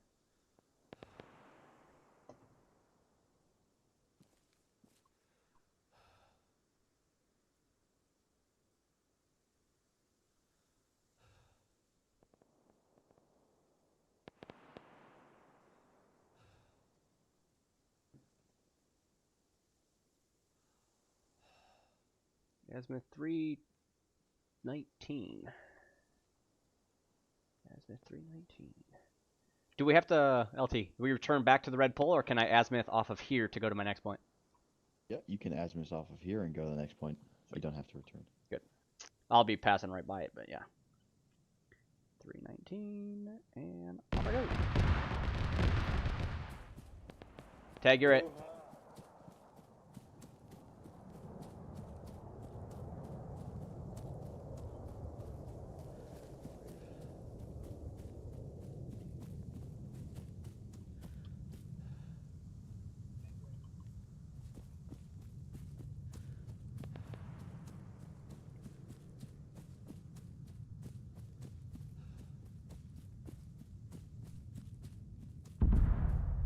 Azimuth 319. Azimuth 319. Do we have to, LT, do we return back to the red pole, or can I azimuth off of here to go to my next point? Yeah, you can azimuth off of here and go to the next point. You don't have to return. Good. I'll be passing right by it, but yeah. 319, and off I go. Tag, you're it.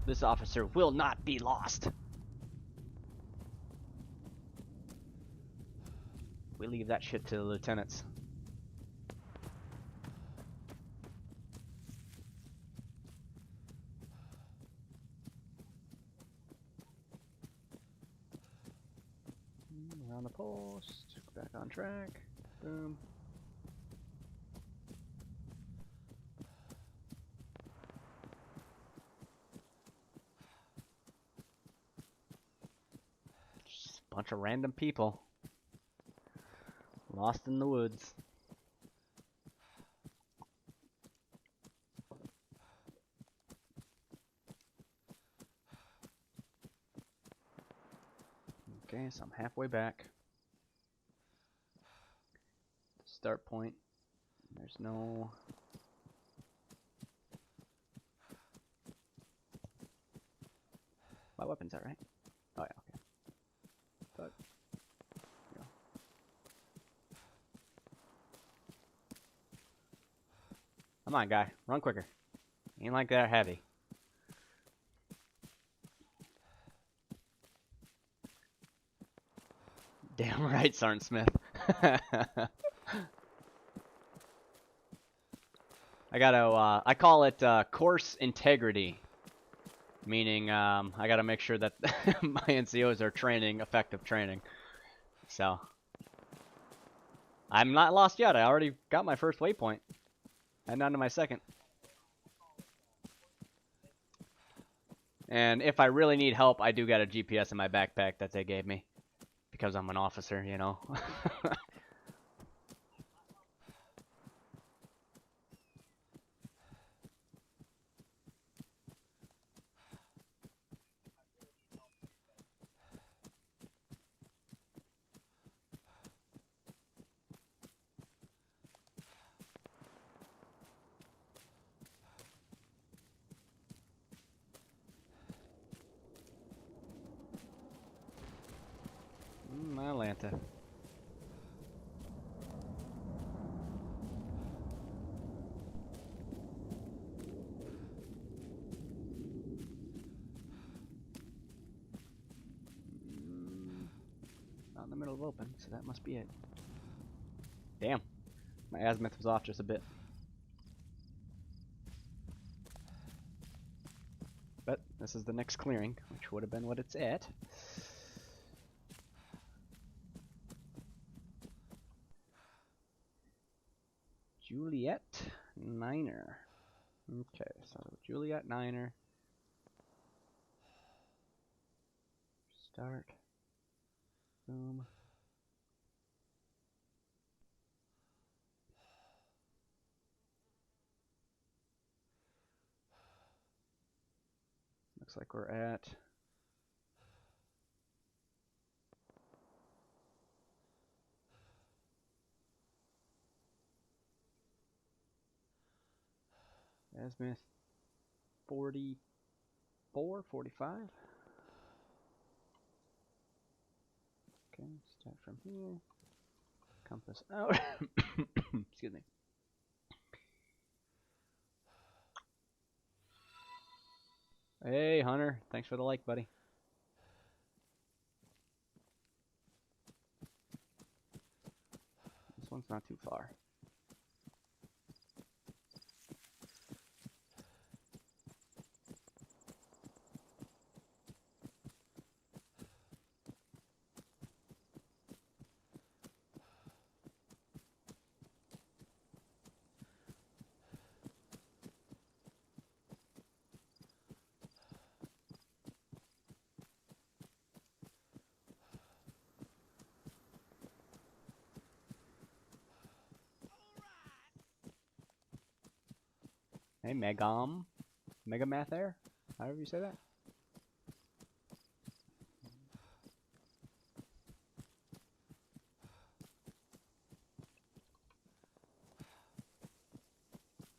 This officer will not be lost. We leave that shit to the lieutenants. Around the post, back on track. Boom. Just a bunch of random people lost in the woods. Okay, so I'm halfway back. Start point. There's no... My weapon's out, right? Oh yeah, okay. But, yeah. Come on, guy. Run quicker. Ain't like that heavy. Damn right, Sergeant Smith. I gotta, I call it course integrity. Meaning, I gotta make sure that my NCOs are training effective training. So, I'm not lost yet. I already got my first waypoint. Heading on to my second. And if I really need help, I do got a GPS in my backpack that they gave me. because I'm an officer, you know. Atlanta. Not in the middle of open, so that must be it. Damn. My azimuth was off just a bit. But this is the next clearing, which would have been what it's at. Juliet Niner. Okay, so Juliet Niner. Start. Boom. Looks like we're at azimuth 44, 45. Okay, start from here. Compass out. Excuse me. Hey, Hunter. Thanks for the like, buddy. This one's not too far. Hey, Megamath Air, however you say that.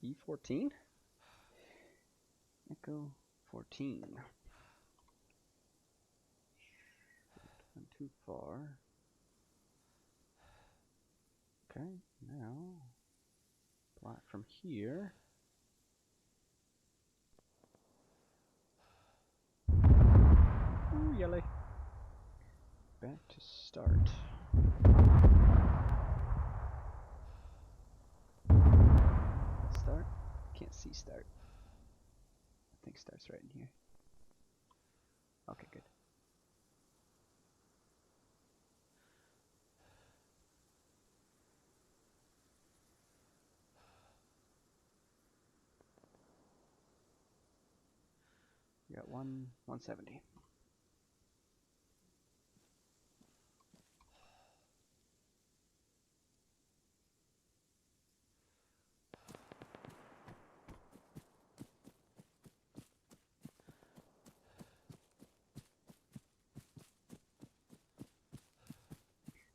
E14? Echo 14. Not too far. Okay, now plot from here. Ooh, yellow. Back to start. Start? Can't see start. I think start's right in here. Okay, good. We got 170.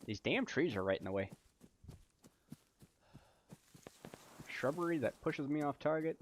These damn trees are right in the way. Shrubbery that pushes me off target.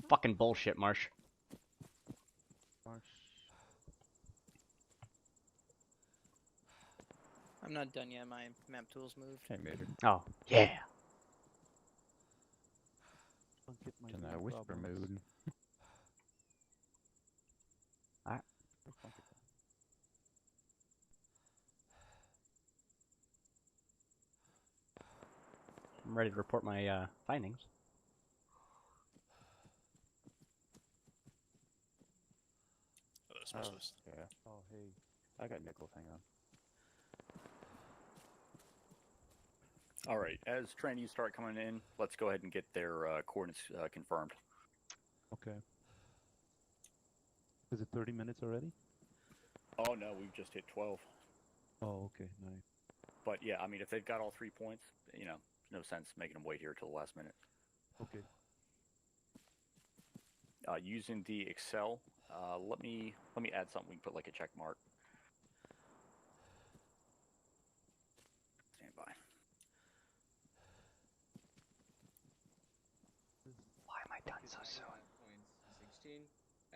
fucking bullshit, Marsh. Marsh. I'm not done yet. My map tool's moved. Hey, Major. Oh, yeah. Don't get my In knee that whisper problems. mode. Alright. I'm ready to report my findings. Oh, the specialist. Yeah. Oh, hey. I got nickels. Hang on. All right, as trainees start coming in, let's go ahead and get their coordinates confirmed. Okay. Is it 30 minutes already? Oh no, we've just hit 12. Oh, okay, nice. But yeah, I mean, if they've got all 3 points, you know, no sense making them wait here till the last minute. Okay. Using the Excel, let me add something. We can put like a check mark. Stand by. Why am I done so soon? Points 16,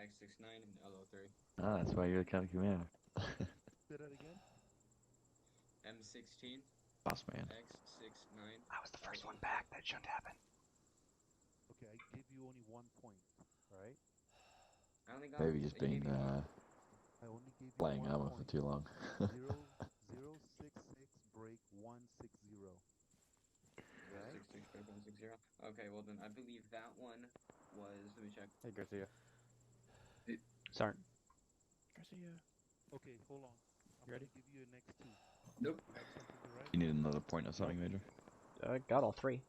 X69, and LO3. Ah, that's why you're the county commander. Say that again? M16, Boss man. X69. I was the first one back. That shouldn't happen. Okay, I gave you only 1 point, alright? I only got Maybe just you gave being me one. I only gave you playing 1 ammo for point. too long. 066 break 160. 066 break 160. Okay, well then I believe that one was. Let me check. Hey, Garcia. Sorry. Garcia. Okay, hold on. I'm ready? gonna give you your next 2. Nope. You have something to write? You need another point or something, Major? I got all 3.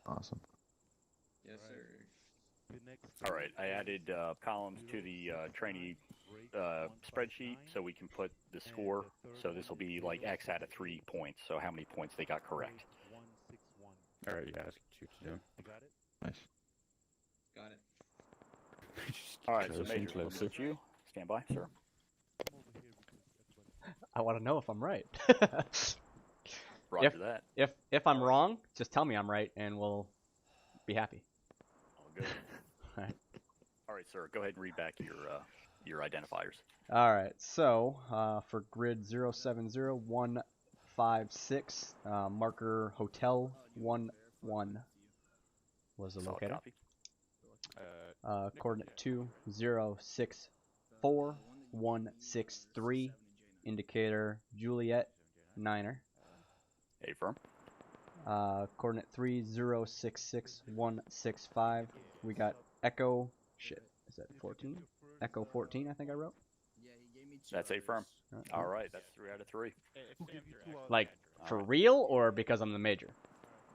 Awesome. Yes, Alright. sir. Your next All right, I added columns to the trainee spreadsheet so we can put the score. So this will be like X out of 3 points. So how many points they got correct. 161. All right, yeah, that's what you do. You got it? Nice. Got it. All right, so Closer and Major, let me closer. let you stand by, sir. Come over here because everybody. I want to know if I'm right. Roger that. If I'm wrong, just tell me I'm right, and we'll be happy. All good. Alright. All right, sir. Go ahead and read back your identifiers. All right. So for grid 070156, marker hotel 11 was the Solid locator. copy. Coordinate 206163, indicator Juliet Niner. Affirm. Coordinate 3066165. We got Echo. Shit, is that 14? Echo 14, I think I wrote. Yeah, he gave me 2. That's affirm. Alright, All cool. right, that's 3 out of 3. Like for Alright. real or because I'm the major?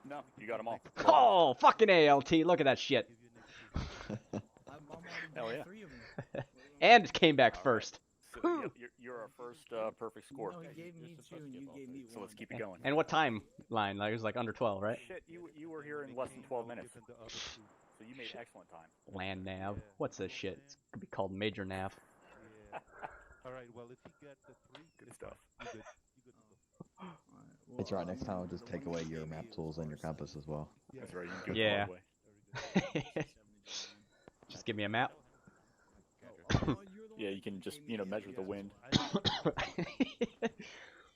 No, you got them all. Oh, fucking ALT! Look at that shit. I'm already Hell got yeah. 3 of them. And it came back All right. first. So, yep, you're our first perfect score. No, he gave me 2 and you gave me 1. So let's keep it going. And what time line? Like it was like under 12, right? Shit, you were here in less than 12 minutes. Given the other 2. So you made excellent time. Land nav. Yeah. What's this shit? It's gonna be called major nav. Yeah. Alright, well, if you get the 3, Good it's stuff. fine. You good. You good to go. Alright, well, It's right. Next time I'll just the take one away he your gave map me tools and your was compass as well. Yeah. That's right. You can do it Yeah. the hard way. Very good. Just give me a map. Yeah, you can just measure the wind,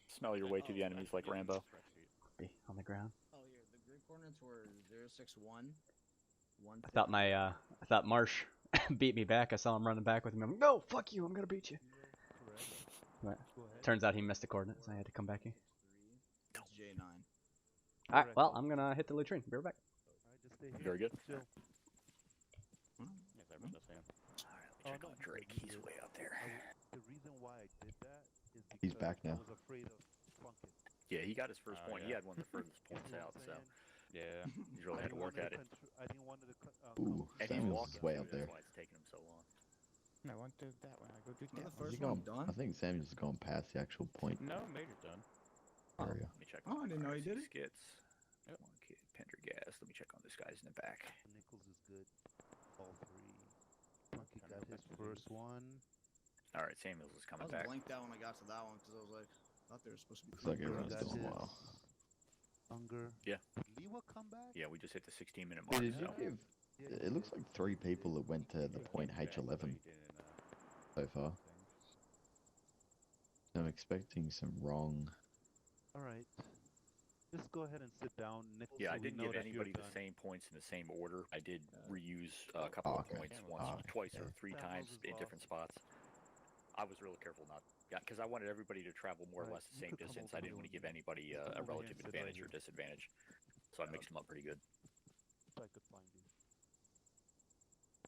smell your way to the enemies like Rambo. Be on the ground. Oh, here, the grid coordinates were 061. I thought Marsh beat me back. I saw him running back with me. I'm like, no, fuck you. I'm gonna beat you. But Go ahead. turns out he missed the coordinates. I had to come back here. It's J9. All right. Well, I'm gonna hit the latrine. Be right back. Alright, just stay here. Very good. Chill. Yes, I read the same. All right, let me check on Drake. He's way out there. The reason why I did that is because He's back now. I was afraid of flunking. Yeah, he got his first Oh, point. He yeah. had one of the furthest You points know out, what so I'm saying? Yeah. he's really had to work at it. I didn't want it to Ooh, And he's Samuel's walking is way too, up there. That's why it's taking him so long. I want to do that one. I go do Am I that the one. Is he first one going- done? I think Samuel's gone past the actual point No, Major's done. area. Let me check. Oh, I didn't know he did it. Skits. One kid, Pendergast. Let me check on this guy's in the back. Nichols is good. All 3. Monkey got his first one. All right, Samuels is I coming was back. blanked out when I got to that one because I was like, I thought they were supposed to be. Looks like quick. everyone's Got doing his well. Hunger. Yeah. Did Lewa come back? Yeah, we just hit the 16-minute mark. Did you So. give it looks like 3 people that went to the point H11 so far. I'm expecting some wrong. All right. Just go ahead and sit down, Nichols. Yeah, so I we didn't know give that you're anybody the done. same points in the same order. I did reuse a couple of points twice or 3 times in different spots. I was real careful not, because I wanted everybody to travel more or less the same distance. I didn't want to give anybody a relative advantage or disadvantage, so I mixed them up pretty good. If I could find you.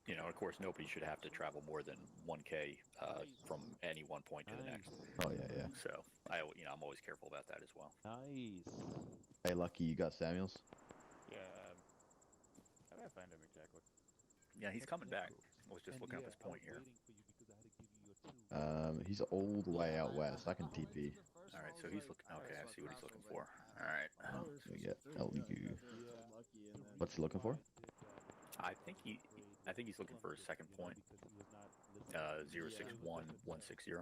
You know, of course, nobody should have to travel more than 1K from any one point to the next. Oh yeah. So I'm always careful about that as well. Nice. Hey, Lucky, you got Samuels? Yeah. How do I find him exactly? Yeah, he's coming back. I was just looking up his point here. He's all the way out west. I can TP. All right, so he's looking. Okay, I see what he's looking for. All right. We get LU. What's he looking for? I think he's looking for a second point. 061160.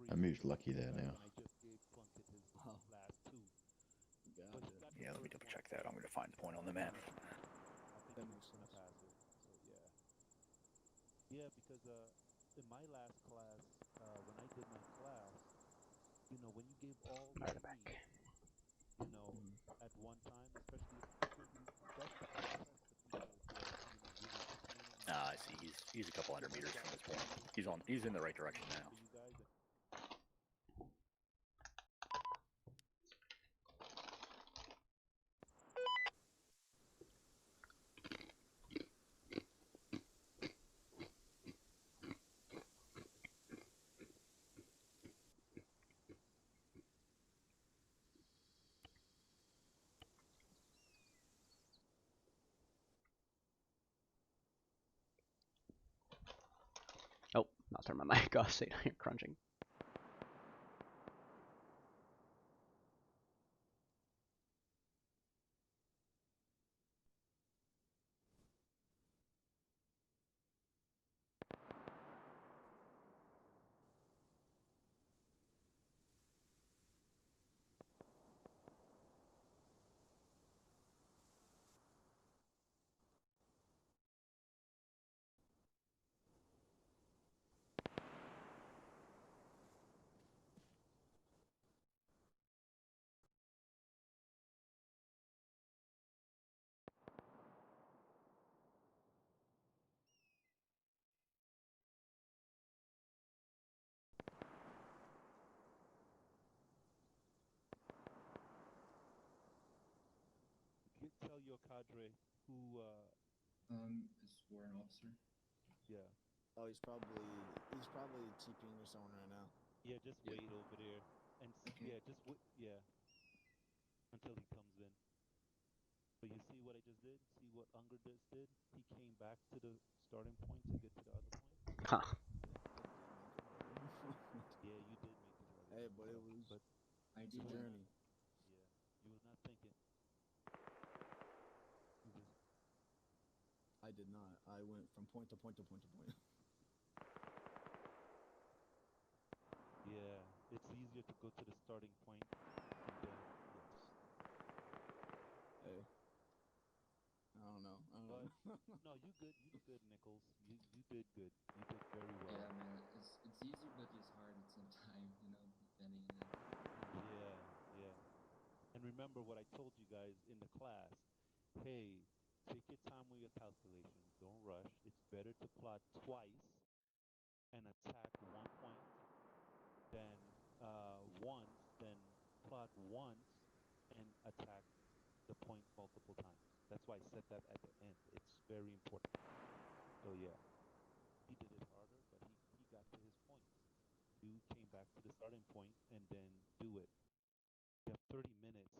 I moved Lucky there now. Yeah, let me double check that. I'm going to find the point on the map. Yeah, because in my last class, when I did my class, when you give all the meat, at one time, especially I see. He's a couple hundred meters from this point. He's in the right direction now. Oh, I'll turn my mic off so you don't hear crunching. Tell your cadre who is warrant officer. Yeah. Oh, he's probably TPing or someone right now. Yeah, just wait over there and Okay. just wait. Yeah, until he comes in. But you see what I just did? See what Unger just did? He came back to the starting point to get to the other point. Huh. Yeah, you did make his resume. Hey, but it was I it's did a journey. Yeah, you was not thinking. I did not. I went from point to point to point to point. Yeah, it's easier to go to the starting point and then yes. Hey. I don't know. No, you good, Nichols. You did good. You did very well. Yeah, man, it's easy, but it's hard at some time, depending on it. Yeah. And remember what I told you guys in the class. Hey, take your time with your calculations. Don't rush. It's better to plot twice and attack one point than plot once and attack the point multiple times. That's why I said that at the end. It's very important. So yeah, he did it harder, but he got to his points. You came back to the starting point and then do it. You have 30 minutes.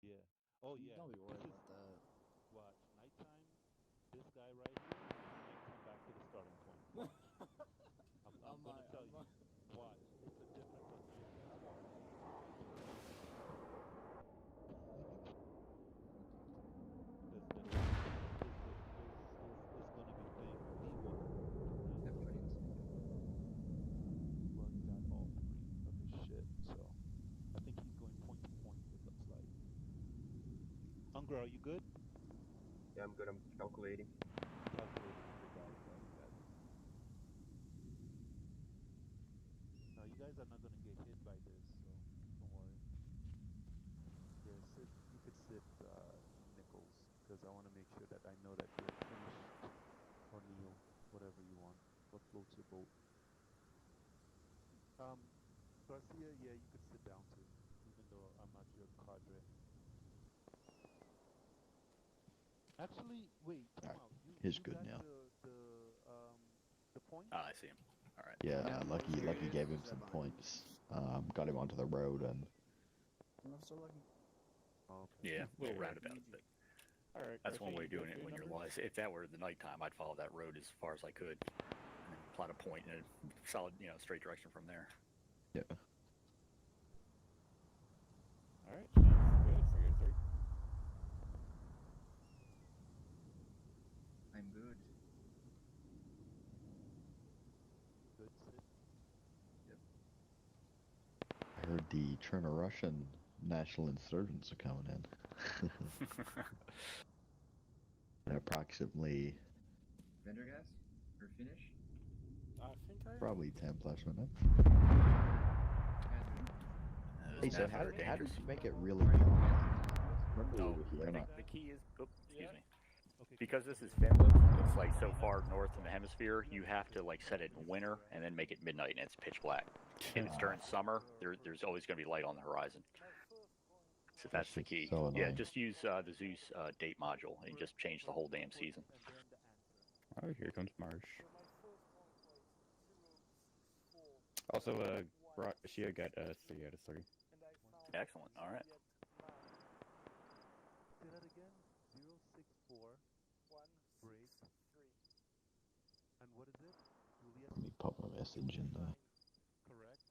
Yeah. Oh yeah. Don't be worried about that. Watch. Nighttime, this guy right here, he might come back to the starting point. Watch. I'm gonna tell you. Watch. It's a difference of nighttime. Because the is gonna be big. That point. Well, he got all three of his shit, so I think he's going point to point. It looks like. Unger, are you good? Yeah, I'm good. I'm calculating. Calculating. Okay, got it, got it, got it. Now you guys are not gonna get hit by this, so don't worry. Yeah, sit. You could sit Nichols, because I want to make sure that I know that you're finished, or Neil, whatever you want. What floats your boat? Garcia, yeah, you could sit down too, even though I'm not your cadre. Actually, wait, time Alright, out. he's You good got now. the point? Ah, I see him. All right. Yeah, Yeah, Lucky gave him where's some that behind you? points. Got him onto the road, and I'm so lucky. Oh, okay. Yeah, a little Yeah. roundabout, but All right. that's one Garcia, way you of doing good it for your when you're numbers? live. If that were the nighttime, I'd follow that road as far as I could, and then plot a point in a solid, straight direction from there. yeah. All right. Sounds good for your 3. I'm good. Good sit. I heard the Cherno Russian national insurgents are coming in. In approximately Vendor gas? Or finish? I think I am. probably 10 plus minutes. Those Hey, so maps how are did dangerous. you make it really long? Remember Oh, we were here, the, and the key is. Oops, excuse me. Okay, Because cool. this is Finland, it's like so far north in the hemisphere, you have to like set it in winter and then make it midnight and it's pitch black. If it's during summer, there's always going to be light on the horizon. So that's the just key. so Yeah, annoying. just use the Zeus date module and just change the whole damn season. Oh, here comes Marsh. Also, Garcia got 3 out of 3. Excellent. All right. Say that again. 064 break. And what is it? Juliet? Let me pop a message in the Correct.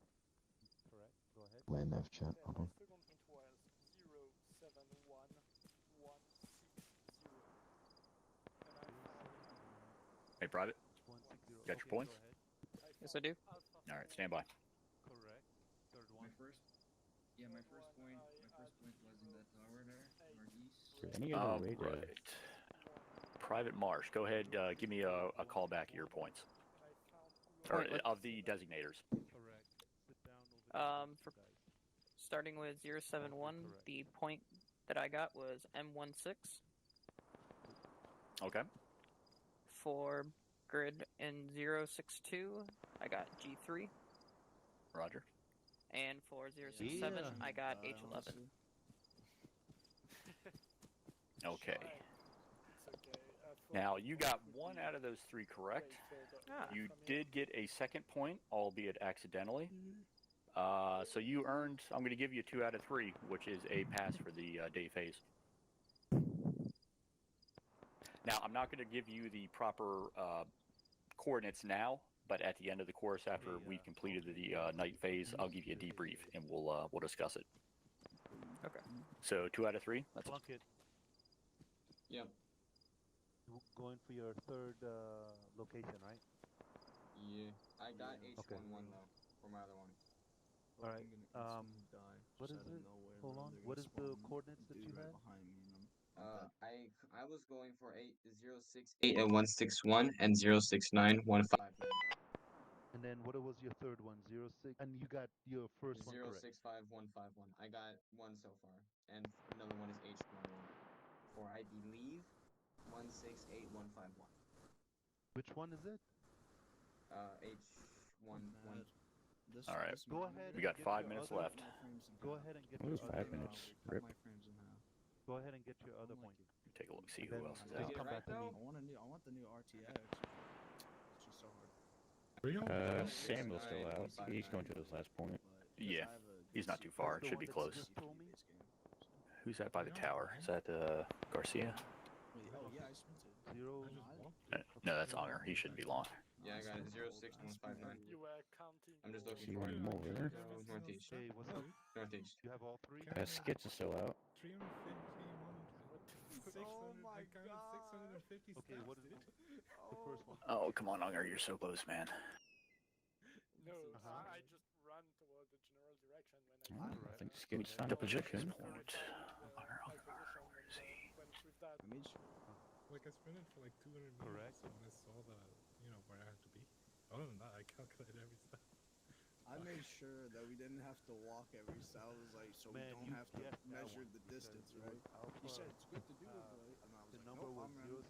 Correct. Go ahead. Land Nav chat. Hold on. Hey, Private, 160. got your Okay, points? go ahead. Yes, I do. All right, stand by. Correct. Third My one. first point was in that tower there, northeast. For any other All way to right. Private Marsh, go ahead. Give me a call back of your points. Or Point with- of the designators. Correct. Sit down over there. For starting with 071, correct. the point that I got was M16. Okay. For grid in 062, I got G3. Roger. And for 067, Yeah. I got H11. Okay. Now, you got 1 out of those 3 correct. Ah. You did get a second point, albeit accidentally. So you earned, I'm going to give you 2 out of 3, which is a pass for the day phase. Now, I'm not going to give you the proper coordinates now, but at the end of the course, after we've completed the night phase, I'll give you a debrief and we'll discuss it. Okay. So 2 out of 3. That's Plunkett. Yep. Going for your third location, right? Yeah. I got H11 Okay. though for my other one. All right. What is it? Hold on. What is the coordinates that you had? Behind me, and I was going for 068 and 161 and 069 159. And then what was your third one? 06. And you got your first one correct. 065151. I got 1 so far, and another one is H11 for I believe 168151. Which one is it? H11. all right. Go ahead. We and got get 5 your minutes other- left. Go ahead and get It was your 5 other. minutes. cut Rip. my frames in half. Go ahead and get your other point. Take a look, see And who then else is Did I out. get it come right back to me. though? I want the new RTX. It's just so hard. Samuel's still out. He's going to his last point. Yeah, he's not too far. It The should one be that close. you just told me? Who's that by the tower? Is that Garcia? Wait, oh yeah, I spent it. Zero. No, that's Unger. He shouldn't be long. Yeah, I got it. 06159. You were counting. I'm just looking See for one it. more. Go northeast. Hey, what's up? Northeast. You have all 3? Skits is still out. 351. Oh my God. 650 Okay, what is the first one? Oh, come on, Unger. You're so close, man. No, Uh-huh. I just run toward the general direction when Oh, found I think it. Skits found a Double check position. his point. Unger, My Unger, position where is he? went with that. I made I sprinted for like 200 meters. Correct. So when I saw the, where I had to be. Other than that, I calculated every step. I made sure that we didn't have to walk every step. I was like, so we Man, don't you have to guessed that measure one the because distance, it right? was Alpha. He said it's good to do it, right? And I was The like, number nope, was I'm running.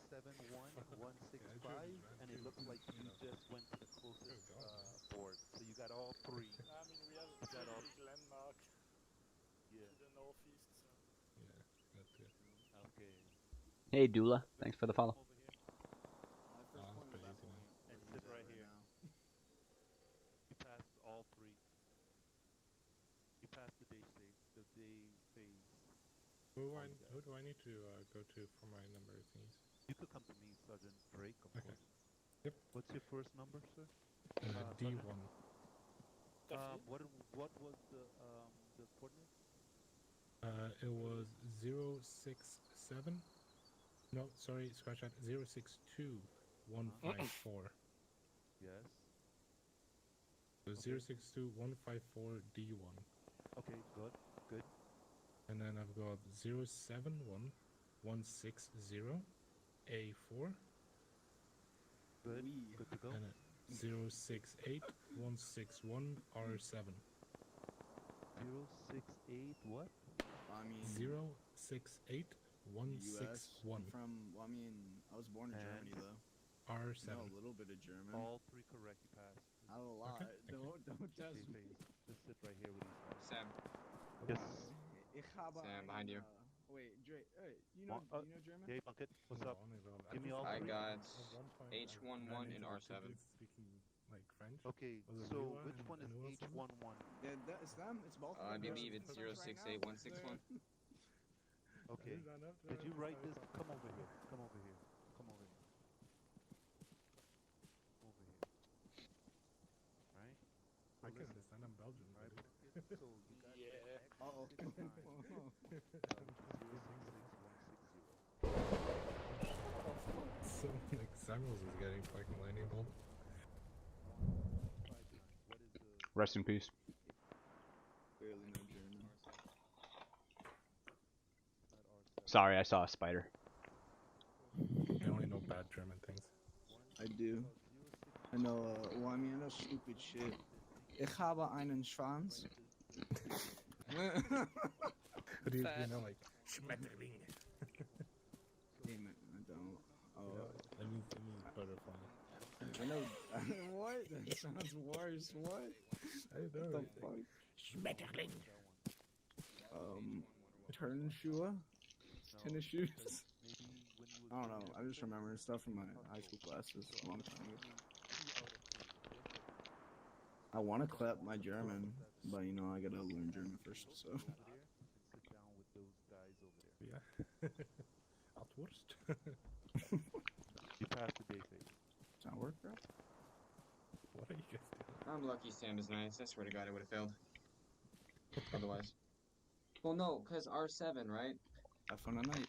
0771165, Yeah, I just ran and it through, looks like you you know. just went to the There we closest go, man. board. So you got all three. I mean, we have a got all- pretty big landmark Yeah. to the northeast, so. Yeah, that's it. Okay. Hey, Dula. Thanks for the follow. Over here My first That's point was pretty that easy, man. point and where sit he's at right here. now. You passed all three. You passed the day stage, the day phase. Who do I need to go to for my number thingies? You could come to me, Sergeant Drake, of Okay. course. Yep. What's your first number, sir? D1. What was the coordinates? It was 067. No, sorry, scratch that. 062154. Yes. So Okay. 062154 D1. Okay, good. And then I've got 071160 A4. Good. Good to go. And 068161 R7. 068 what? I mean, 068161 I was born in Germany though. R7. Know a little bit of German. All three correct. You passed. Not a lot. Okay, Don't test Day me. phase. Just sit right here with these guys. Sam. Yes. Sam, behind you. Wait, Dre. Hey, you know German? Hey, Bucket. What's up? Give me all I three. got At one point, H11 and R7. Speaking like French. Okay, Was it so Lua which and one is who else was it? Yeah, H11? it's them. It's both of I them. believe it's 068161. Okay. Did you write this? Come over here. Come over here. Come over here. Over here. Right? So I can listen. understand. I'm Belgian. Right, buddy. so you got Yeah. X Uh-oh. 0661660. So, like, Samuels is getting fucking lightning bolt. What is the Rest in peace. Barely know German. Sorry, I saw a spider. I only know bad German things. I do. I know, I know stupid shit. Ich habe einen Schwanz. But you know, like, Schmetterling. Damn it, I don't. Oh. That means butterfly. I know. What? That sounds worse. What? I know. What the fuck? Schmetterling. Turnschuhe? Tennis shoes? I don't know. I just remember stuff from my high school classes a long time ago. I want to clap my German, but you know I gotta learn German first. So. over there and sit down with those guys over there. Yeah. Altwurst. You passed the day phase. Does that work, bro? What are you guys doing? I'm lucky Sam is nice. I swear to God, I would have failed. Otherwise. Well, no, because R7, right? Have fun tonight.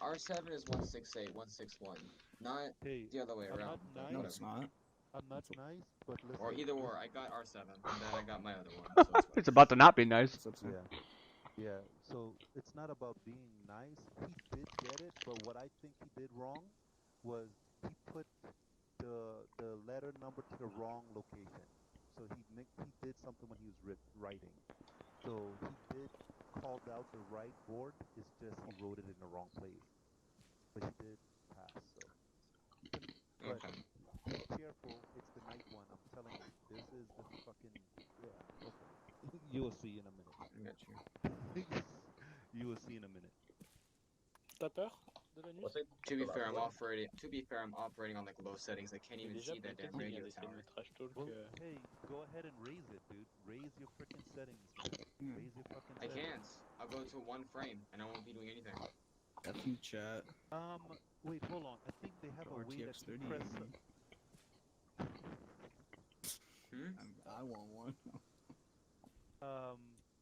R7 is 168, 161. Not Hey, the other way I'm around. not but nice. No, whatever. it's not. I'm not nice, but listen. Or either or. I got R7, and then I got my other one. So it's It's about to not be nice. What's up, Sam? Yeah. So it's not about being nice. He did get it, but what I think he did wrong was he put the letter number to the wrong location. So he did something when he was writing. So he did called out the right board. It's just he wrote it in the wrong place. But he did pass. So. But okay. be careful. It's the night one. I'm telling you. This is the fucking yeah. Okay. You will see in a minute. I got you. You will see in a minute. T'as peur de la nuit? To be fair, I'm operating. To be fair, I'm operating on like low settings. I can't even Déjà, see that damn peut-être qu'il radio avait essayé de tower. me trash talk. Well, hey, go ahead and raise it, dude. Raise your freaking settings, man. Raise your fucking I settings. can't. I'll go to one frame, and I won't be doing anything. F chat. Wait, hold on. I think they have a way that RTX you 30. press. I want one.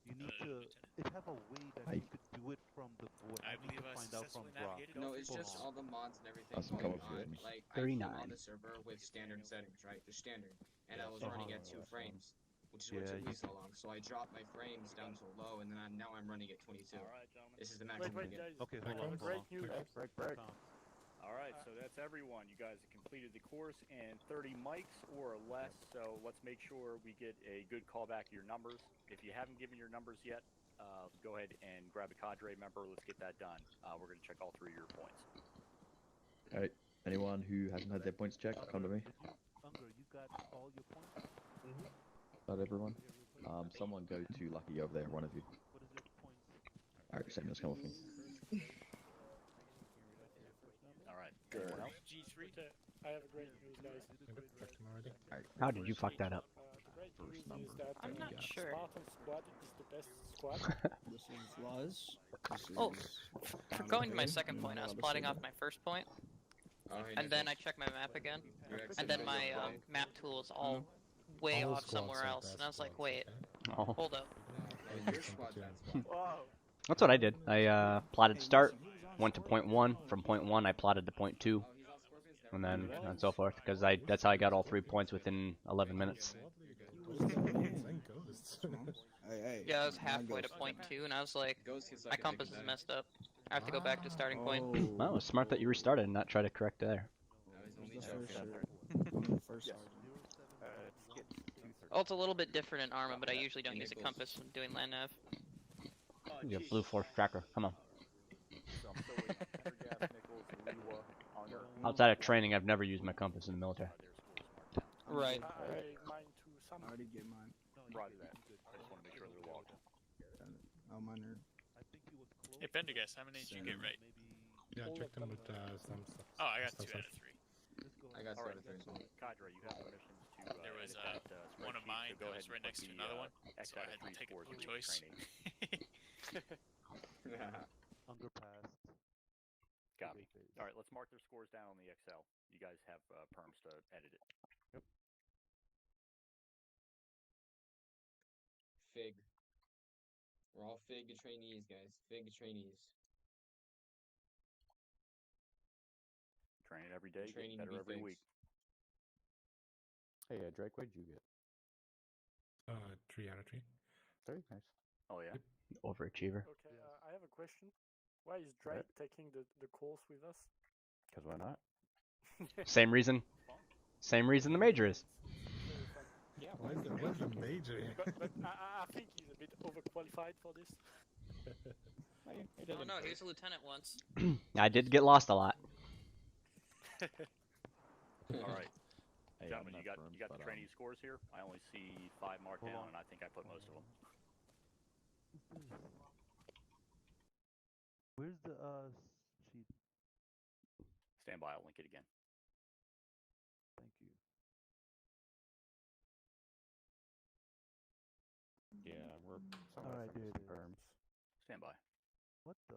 You need to. It have a way that you could do it from the board. I need to believe I find out from successfully Brock. navigated No, all it's three just levels. all the mods and everything That's some going color on. films. Like, I came 39. on the server with standard settings, right? The standard. And I was Uh-huh. running at 2 frames, which is what Yeah, took me you so long. So I dropped my frames down to low, and then now I'm running at 22. All right, gentlemen. This is the maximum I Wait, get. guys. Okay, I hold have on. a great news. Break. All right, so that's everyone. You guys have completed the course in 30 mics or less. So let's make sure we get a good callback of your numbers. If you haven't given your numbers yet, go ahead and grab a cadre member. Let's get that done. We're going to check all 3 of your points. All right. Anyone who hasn't had their points checked, come to me. Unger, you got all your points? Not everyone. Someone go to Lucky over there, one of you. What is your points? Alright, Samuel's come with me. All right. Sure. Anyone else? G3. I have a great news, guys. Alright. How did you fuck that up? The great First news number. is that I'm not sure. Spartan squad is the best squad. This is Luz. This Oh, is For going to my Andre, second and point, I was Rob plotting Silva. off my first point, Oh, hey, and then I Nichols. checked my map again, You're and then accepting my your point. map tool is all way All off somewhere squads are else, best and I was like, squads, wait, okay? Oh, hold up. Okay, your squad, that squad. Wow. that's what I did. I plotted Hey, start, listen, he was on went to Scorpion. point 1. From point 1, I plotted to point 2, Oh, he's on Scorpions? and Never then mind. and so forth. Because that's how I got all 3 points within 11 minutes. Hey, Yeah, I was not halfway to Ghost. point 2, and I was like, Ghost gets my second, compass Nick, is then. messed up. I have to go back to starting point. Well, it was smart that you restarted and not try to correct there. I was only Who's the first joking. sergeant? I'm the first sergeant. Skip 230. Oh, it's a little bit different in Arma, but I usually don't use a compass when doing land nav. You have Blue Force tracker. Come on. So I'm still waiting on Pendergast, Nichols, Lewa, Unger. Outside of training, I've never used my compass in the military. Their scores marked down. Right. Mine to some. I already get mine. Roger that. I just want to make sure they're logged. Oh, mine are. I think he was close. Hey, Pendergast, how many did you get right? Yeah, check them with some stuff. Oh, I got stuff 2 out of 3. I got All right, started so Cadre, you have permissions to There was edit that, one of spreadsheet, mine so go that ahead was right and next put to the, another one, X so I out of had to 3 take a scores blue in choice. training. Unger passed. Copy. All right, let's mark their scores down on the Excel. You guys have perms to edit it. Fig. We're all Fig trainees, guys. Fig trainees. Training every day, Training getting to better be every figs. week. Hey, Drake, what did you get? 3 out of 3. Very nice. Oh yeah. Overachiever. Okay, I have a question. Why is Drake taking the course with us? Because why not? Same reason. Same reason the major is. Very fun. Yeah. What's the major? But I think he's a bit overqualified for this. Oh no, he was a lieutenant once. I did get lost a lot. All right. Hey, Gentlemen, I'm you got not the firm, trainee scores here. I only see 5 marked Hold down, on. and I think I put most of them. Where's the sheet? Stand by. I'll link it again. Thank you. Yeah, we're some All of us right, are there it missing is. perms. Stand by. What the?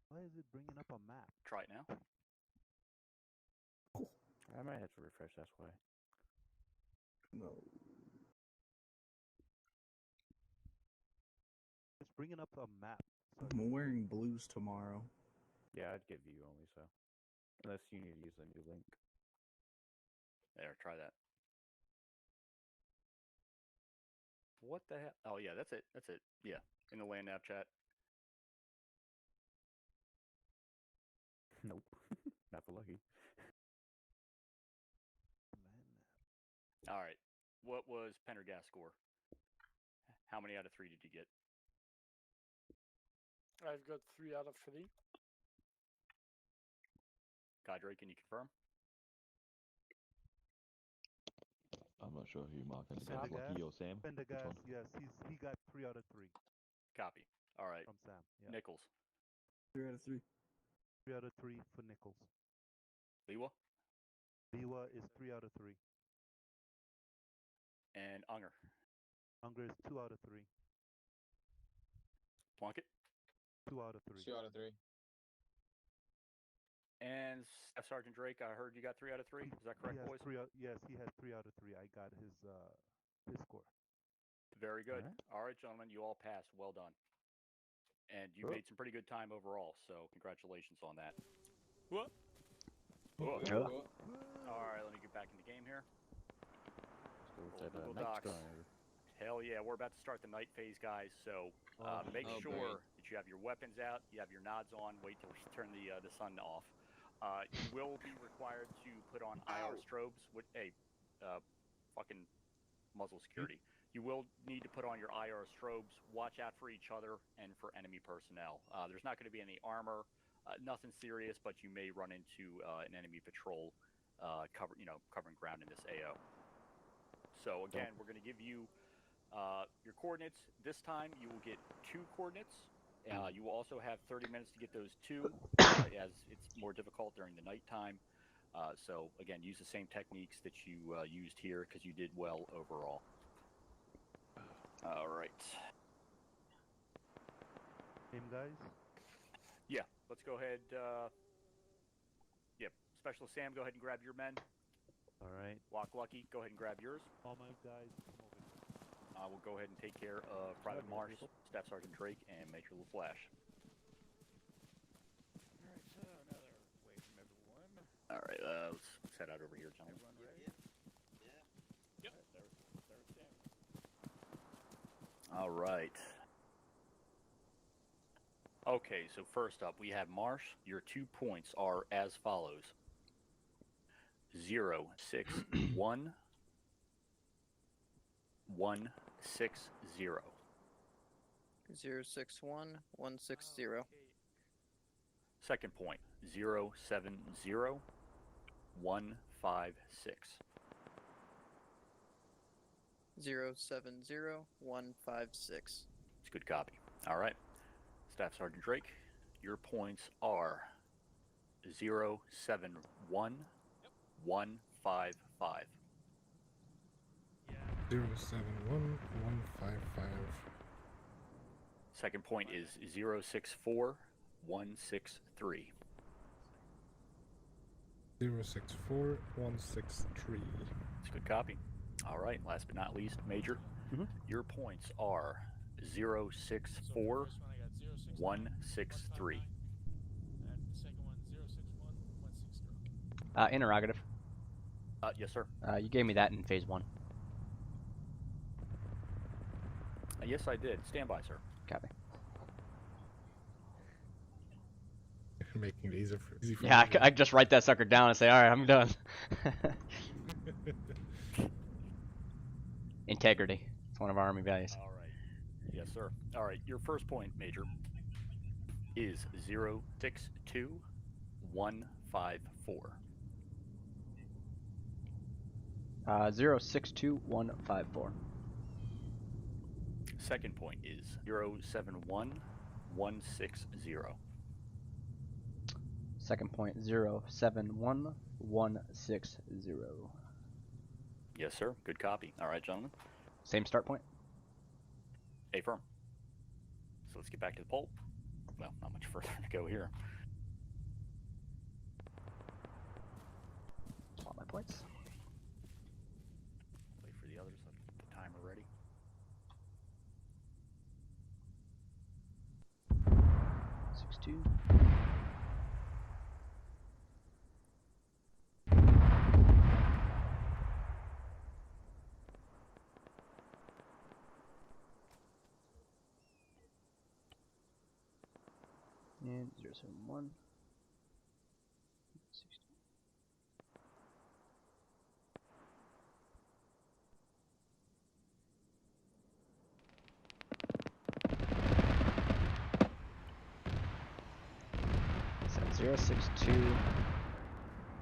Why is it bringing up a map? Try it now. I might have to refresh, that's why. No. It's bringing up a map. So I'm wearing blues tomorrow. Yeah, I'd get view only, so. Unless you need to use a new link. There, try that. What the hell? Oh yeah, that's it. That's it. Yeah, in the land nav chat. Nope. Not for lucky. All right. What was Pendergast score? How many out of 3 did you get? I've got 3 out of 3. Cadre, can you confirm? I'm not sure who you're marking. Sam? Lucky or Sam? Which Pendergast, one? yes, he got 3 out of 3 Copy. All right. from Sam. Yeah. Nichols. 3 out of 3. 3 out of 3 for Nichols. Lewa. Lewa is 3 out of 3. And Unger. Unger is 2 out of 3. Plunkett. 2 out of 3. 2 out of 3. And Staff Sergeant Drake, I heard you got 3 out of 3. Is that correct, He has boys? 3 out, yes, he has 3 out of 3. I got his score. Very good. Alright. All right, gentlemen, you all passed. Well done. And you Cool. made some pretty good time overall, so congratulations on that. What? Whoa. Yeah. All right, let me get back in the game here. Let's Roll go with that Google night Docs. sky. Hell yeah, we're about to start the night phase, guys. So make Oh, sure great. that you have your weapons out, you have your nods on. Wait till we turn the sun off. You will be required to put on IR strobes with fucking muzzle security. You will need to put on your IR strobes, watch out for each other and for enemy personnel. There's not going to be any armor, nothing serious, but you may run into an enemy patrol covering ground in this AO. So again, we're going to give you your coordinates. This time you will get 2 coordinates. You will also have 30 minutes to get those 2, as it's more difficult during the nighttime. So again, use the same techniques that you used here because you did well overall. All right. Same guys? Yeah, let's go ahead. Yep, Specialist Sam, go ahead and grab your men. All right. Walk Lucky, go ahead and grab yours. All my guys, come over here. We'll go ahead and take care of Private Marsh, Staff Sergeant Drake, and Major LaFlash. All right, so now they're away from everyone. All right, let's head out over here, gentlemen. Everyone ready? Yep. All right, there's Sam. All right. Okay, so first up, we have Marsh. Your 2 points are as follows: 0, 6, 1, 1, 6, 0. 061 160. Second point: 0, 7, 0, 1, 5, 6. 070 156. It's a good copy. All right. Staff Sergeant Drake, your points are 0, 7, 1, 1, 5, 5. 071 155. Second point is 064 163. 064 163. It's a good copy. All right. Last but not least, Major, your points are 064 163. And the second one, 061 160. Interrogative. Yes, sir. You gave me that in phase 1. Yes, I did. Stand by, sir. Copy. You're making it easy for Yeah, me. I just write that sucker down and say, all right, I'm done. Integrity. It's one of our Army values. All right. Yes, sir. All right. Your first point, Major, is 062 154. 062154. Second point is 071 160. Second point 071 160. Yes, sir. Good copy. All right, gentlemen. Same start point? Affirm. So let's get back to the poll. Well, not much further to go here. All my points. Wait for the others. I'll get the timer ready. Six two. And 071. 60. So 062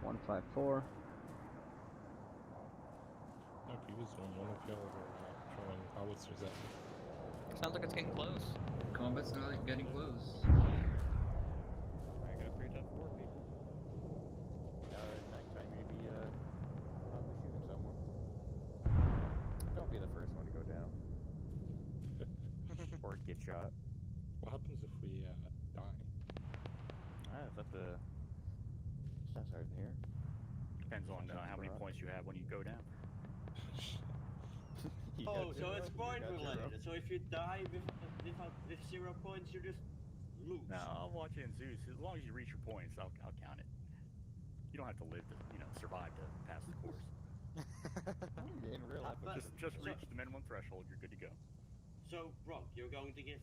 154. Our previous one of y'all were throwing howitzers at me. Sounds like it's getting close. Combat's not getting close. I got 3 tough 4 people. Next time maybe probably shooting someone. Don't be the first one to go down. Or get shot. What happens if we die? It's up to Staff Sergeant here. Depends on how many points you have when you go down. Oh, so it's point related. So if you die with 0 points, you just lose. No, I'll watch you in Zeus. As long as you reach your points, I'll count it. You don't have to live to, survive to pass the course. In real life, Just reach the minimum threshold. You're good to go. So, Brock, you're going to give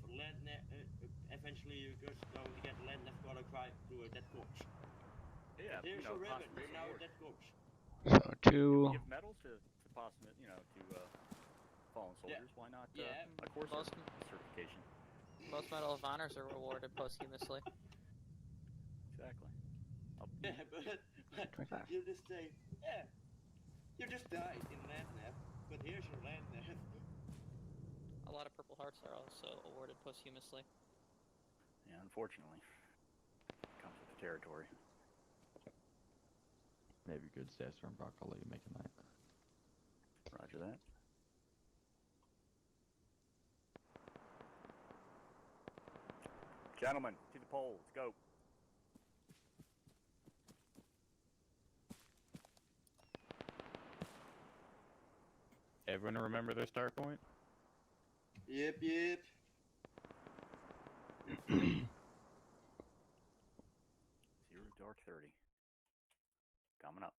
eventually you're just going to get Land Nav qualified to that course. Yeah, There's you know, your ribbon. posthumous You're now award. that coach. So two. Give medals to posthumous, you know, to fallen soldiers. Why not a course certification? Most Medal of Honors are awarded posthumously. Exactly. Yeah, but 25. you just say, yeah, you just died in Land Nav, but here's your Land Nav. A lot of Purple Hearts are also awarded posthumously. Yeah, unfortunately. Comes with the territory. Maybe good stats from Brock. I'll let you make a night. Roger that. Gentlemen, to the poll. Let's go. Everyone remember their start point? Yep, yep. Zero dark 30. Coming up.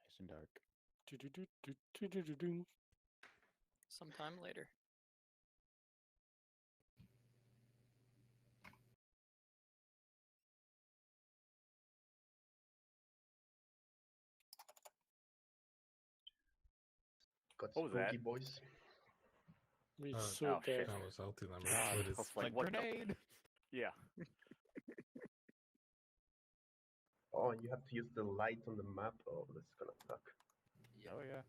Nice and dark. Sometime later. Got What was spooky, that? boys. We Oh, so dead. that was Alti Lemon. God, What is It's like, what the? Yeah. Oh, you have to use the light on the map. Oh, that's gonna suck. Oh yeah.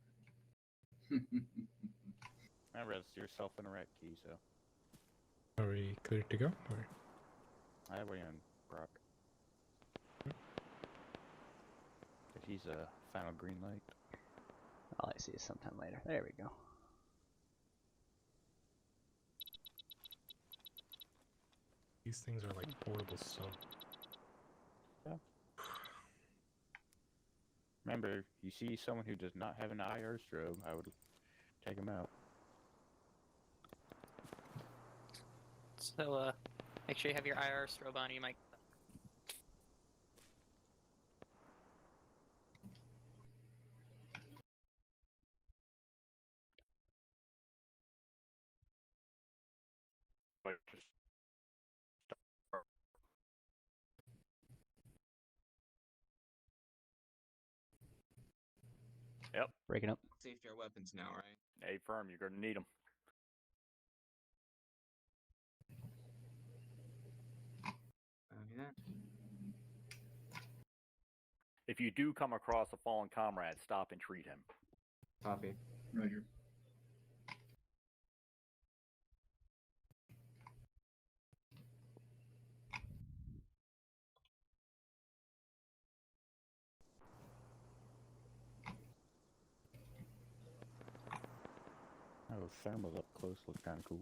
Remember, it's yourself in a red key, so. Are we clear to go? Or? I have on Brock. If he's a final green light. All I see is sometime later. There we go. These things are like portable sub. Yeah. Remember, you see someone who does not have an IR strobe, I would take him out. So, make sure you have your IR strobe on. You might. Yep. Breaking up. Safety our weapons now, right? Hey, firm, you're going to need them. Copy that. If you do come across a fallen comrade, stop and treat him. Copy. Roger. Oh, thermals up close look kind of cool.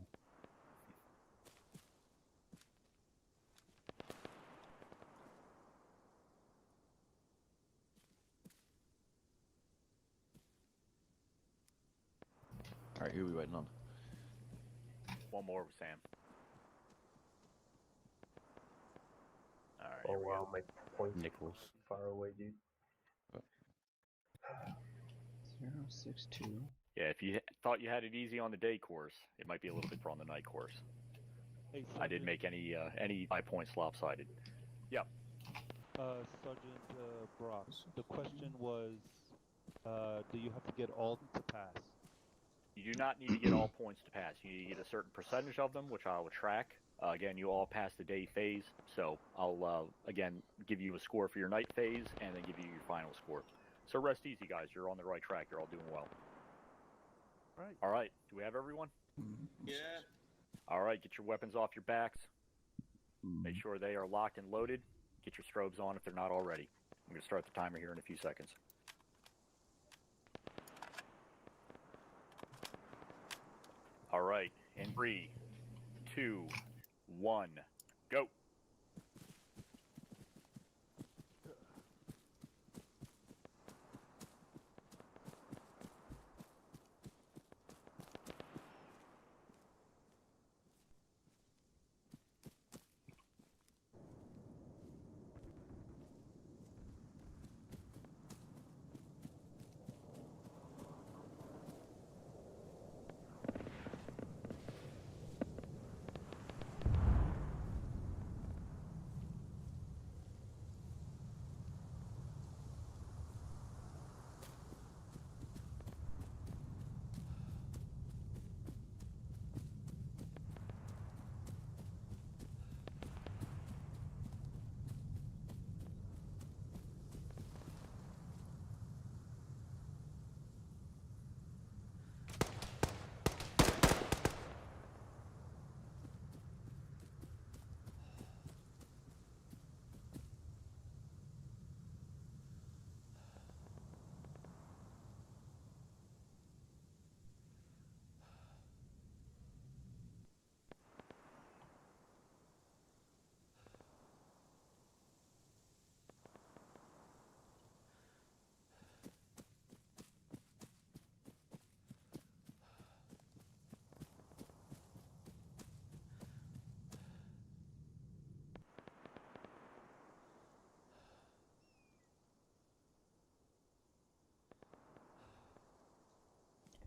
Alright, who are we waiting on? One more with Sam. Alright. Oh wow, my points Nichols. far away, dude. 062. Yeah, if you thought you had it easy on the day course, it might be a little bit on the night course. Hey, I didn't make any 5 points lopsided. Yep. Sergeant Brock, the question was, do you have to get all to pass? You do not need to get all points to pass. You need to get a certain percentage of them, which I will track. Again, you all pass the day phase, so I'll, again, give you a score for your night phase and then give you your final score. So rest easy, guys. You're on the right track. You're all doing well. Right. All right. Do we have everyone? Yeah. All right. Get your weapons off your backs. Make sure they are locked and loaded. Get your strobes on if they're not already. I'm going to start the timer here in a few seconds. All right. In 3, 2, 1, go.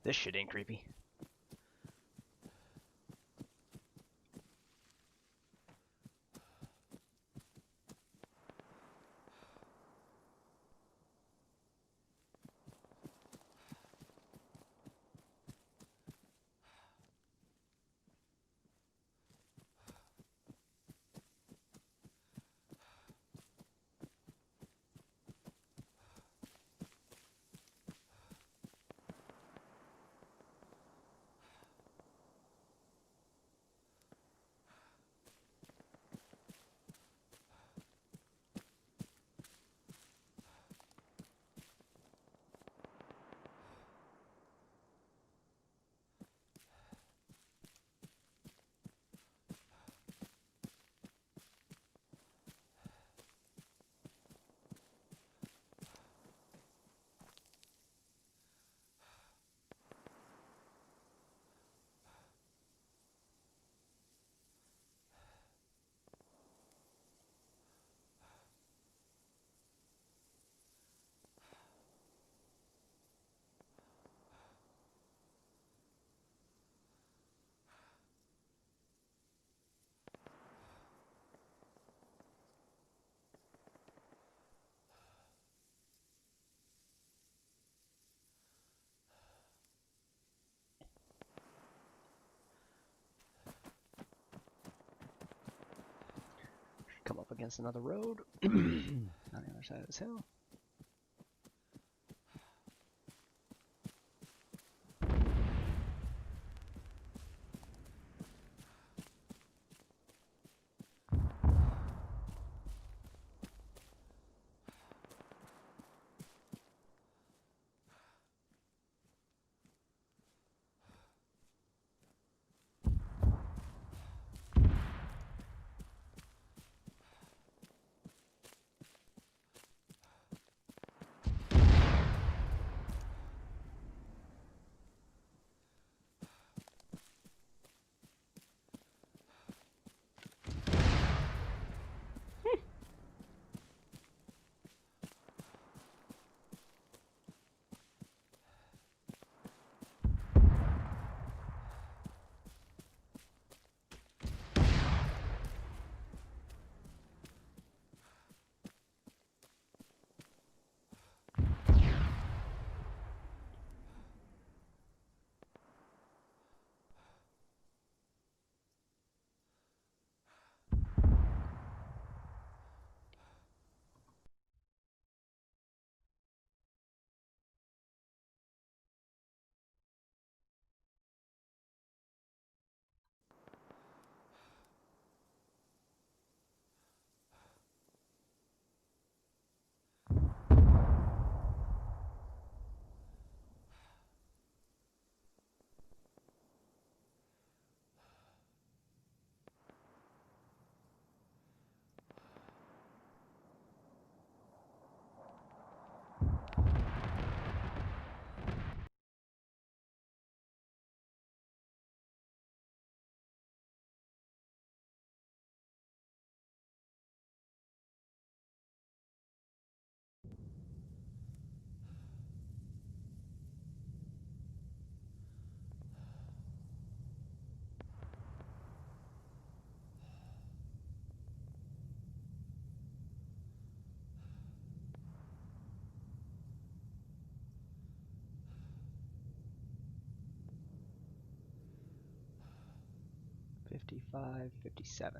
This shit ain't creepy. Come up against another road on the other side of this hill. $55, $57.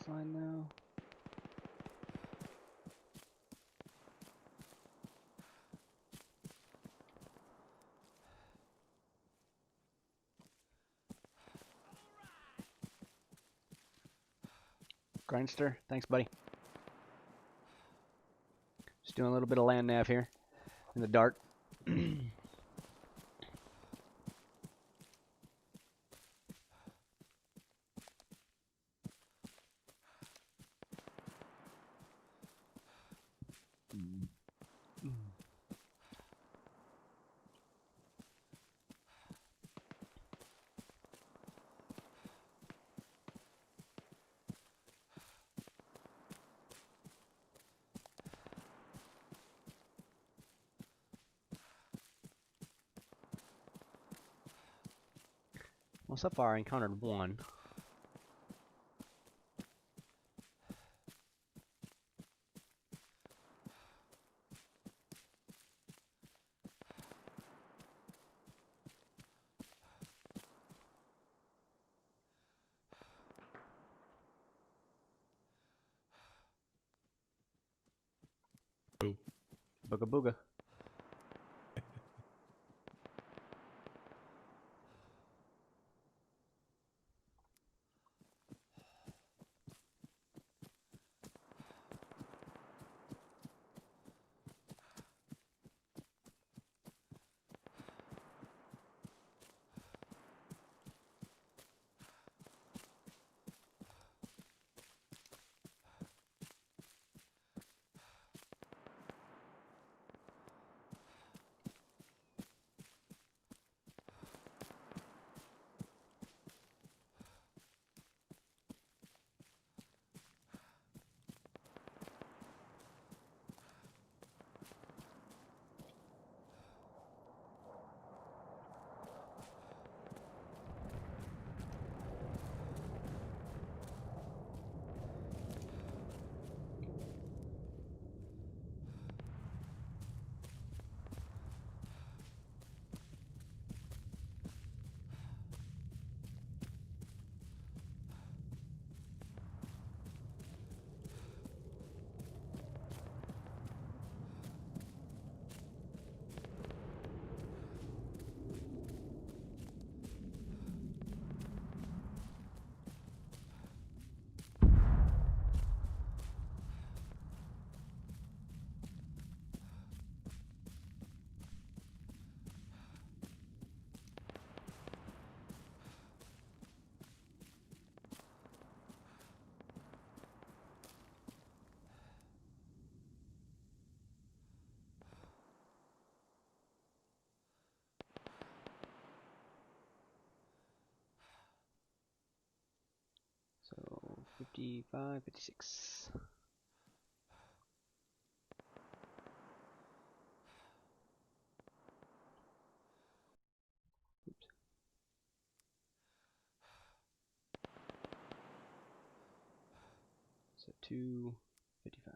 line now. Grindster, thanks, buddy. Just doing a little bit of land nav here in the dark. Well, so far I encountered one. Boo. Booga booga. So 55, 56. Oops. So 255.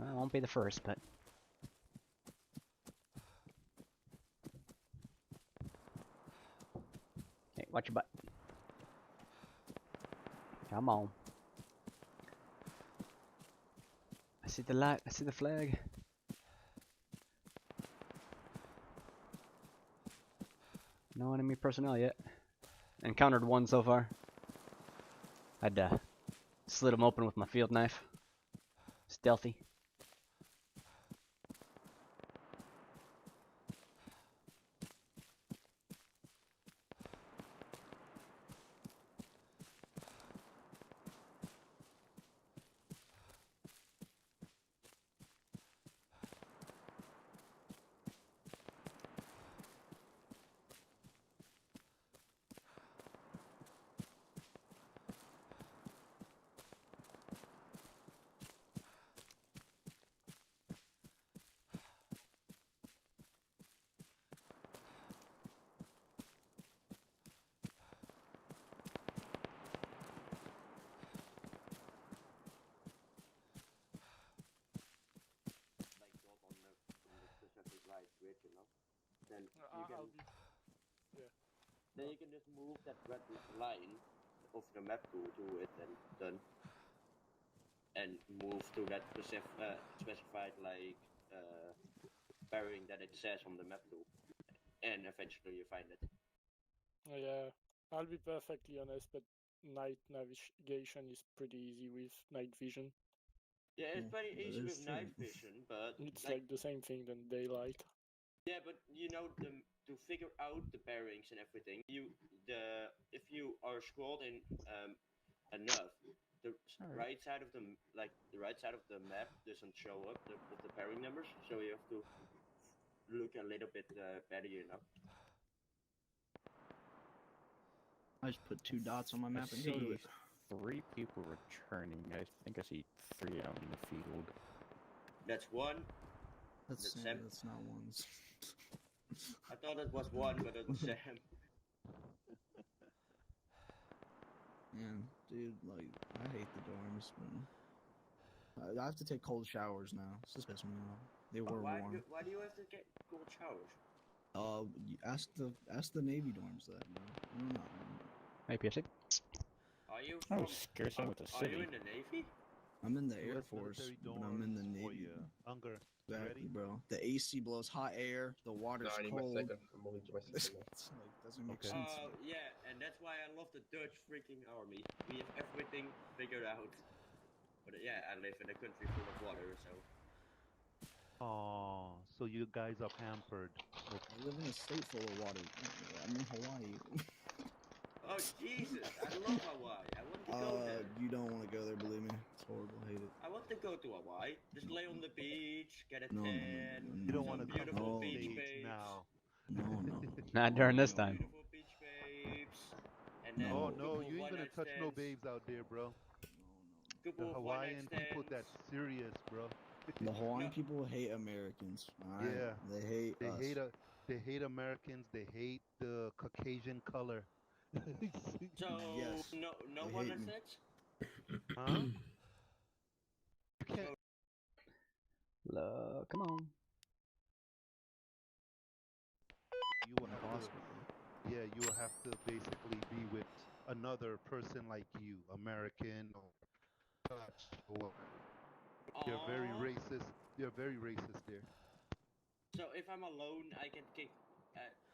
Well, I won't be the first, but hey, watch your butt. Come on. I see the light. I see the flag. No enemy personnel yet. Encountered one so far. I'd slit him open with my field knife. Stealthy. then I'll be. Yeah. then you can just move that red line of the map tool to it and done. And move to that specified like bearing that it says on the map tool, and eventually you find it. Yeah, I'll be perfectly honest, but night navigation is pretty easy with night vision. Yeah, it's pretty that easy is with true. night vision, but It's like the same thing than daylight. yeah, but you know to figure out the bearings and everything, if you are scrolled in enough, the right side of the right side of the map doesn't show up with the bearing numbers, so you have to look a little bit better, you know. I just put 2 dots on my map and go to it. 3 people returning. I think I see 3 out in the field. That's one. That's Sam. That's not ones. I thought it was one, but it was Sam. Man, dude, like, I hate the dorms, man. I have to take cold showers now. It's just pissing me off. They were warm. Why do you have to get cold showers? Ask the Navy dorms that, man. I don't know. Hey, PFC. Are you I from? was scared with the Are you city. in the Navy? I'm in the Air US Force, military but I'm in the dorms for Navy. you. Unger, Exactly, ready? bro. The AC blows hot air. The water's No, I need my cold. second. I'm moving to my second now. It's like doesn't make Okay. sense. Yeah, and that's why I love the Dutch freaking army. We have everything figured out. But yeah, I live in a country full of water, so. Oh, so you guys are pampered. Okay. I live in a state full of water. I'm in Hawaii. Oh Jesus! I love Hawaii. I want to go there. You don't want to go there, believe me. It's horrible. I hate it. I want to go to Hawaii. Just lay on the beach, get a No, no, tan. You don't some want to come beautiful to the beach States babes. now. No. Not during this time. Beautiful beach babes. And then Oh No. no, you ain't gonna one-night touch no stands. babes out there, bro. Couple The of one-night Hawaiian people, stands. that's serious, bro. The Hawaiian people hate Americans. All right? Yeah. They hate us. They hate Americans. They hate the Caucasian color. So Yes, no they one hate me. night stands. Huh? You can't. Come on. You will have to. Yeah, you will have to basically be with another person like you, American or Dutch or. You're very racist. You're very racist there. So if I'm alone, I get kicked.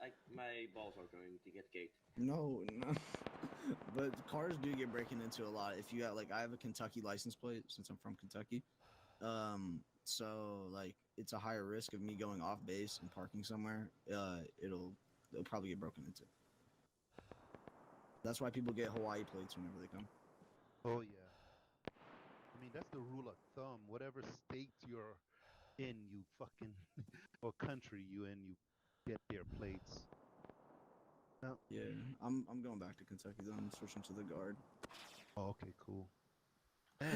Like my balls are going to get kicked. No. But cars do get breaking into a lot. If you have, like, I have a Kentucky license plate since I'm from Kentucky. So like it's a higher risk of me going off base and parking somewhere. It'll probably get broken into. That's why people get Hawaii plates whenever they come. Oh yeah. I mean that's the rule of thumb. Whatever state you're in, you fucking or country you in, you get their plates. No. Yeah, I'm going back to Kentucky though. I'm switching to the Guard. Oh, okay, cool. Man,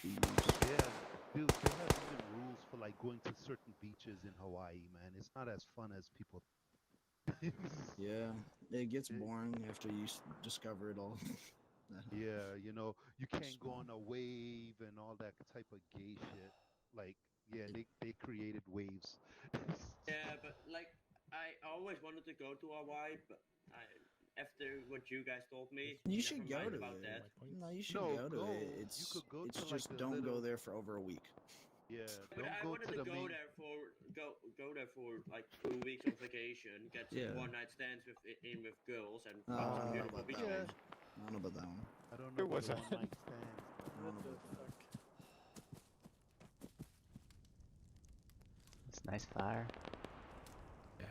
yeah, dude, they have even rules for like going to certain beaches in Hawaii, man. It's not as fun as people. Yeah, it gets boring after you discover it all. Yeah, you know, you can't go on a wave and all that type of gay shit. Like, yeah, they created waves. Yeah, but like I always wanted to go to Hawaii, but after what you guys told me, You should go mind to about it. that. No, you should go to it. It's just don't go there for over a week. Yeah, but I wanted to go there for like 2 weeks on vacation, get some one-night stands with girls and some beautiful beach babes. I don't know about that one. I don't know about one night stand. I don't know about that. It's nice fire. Yeah.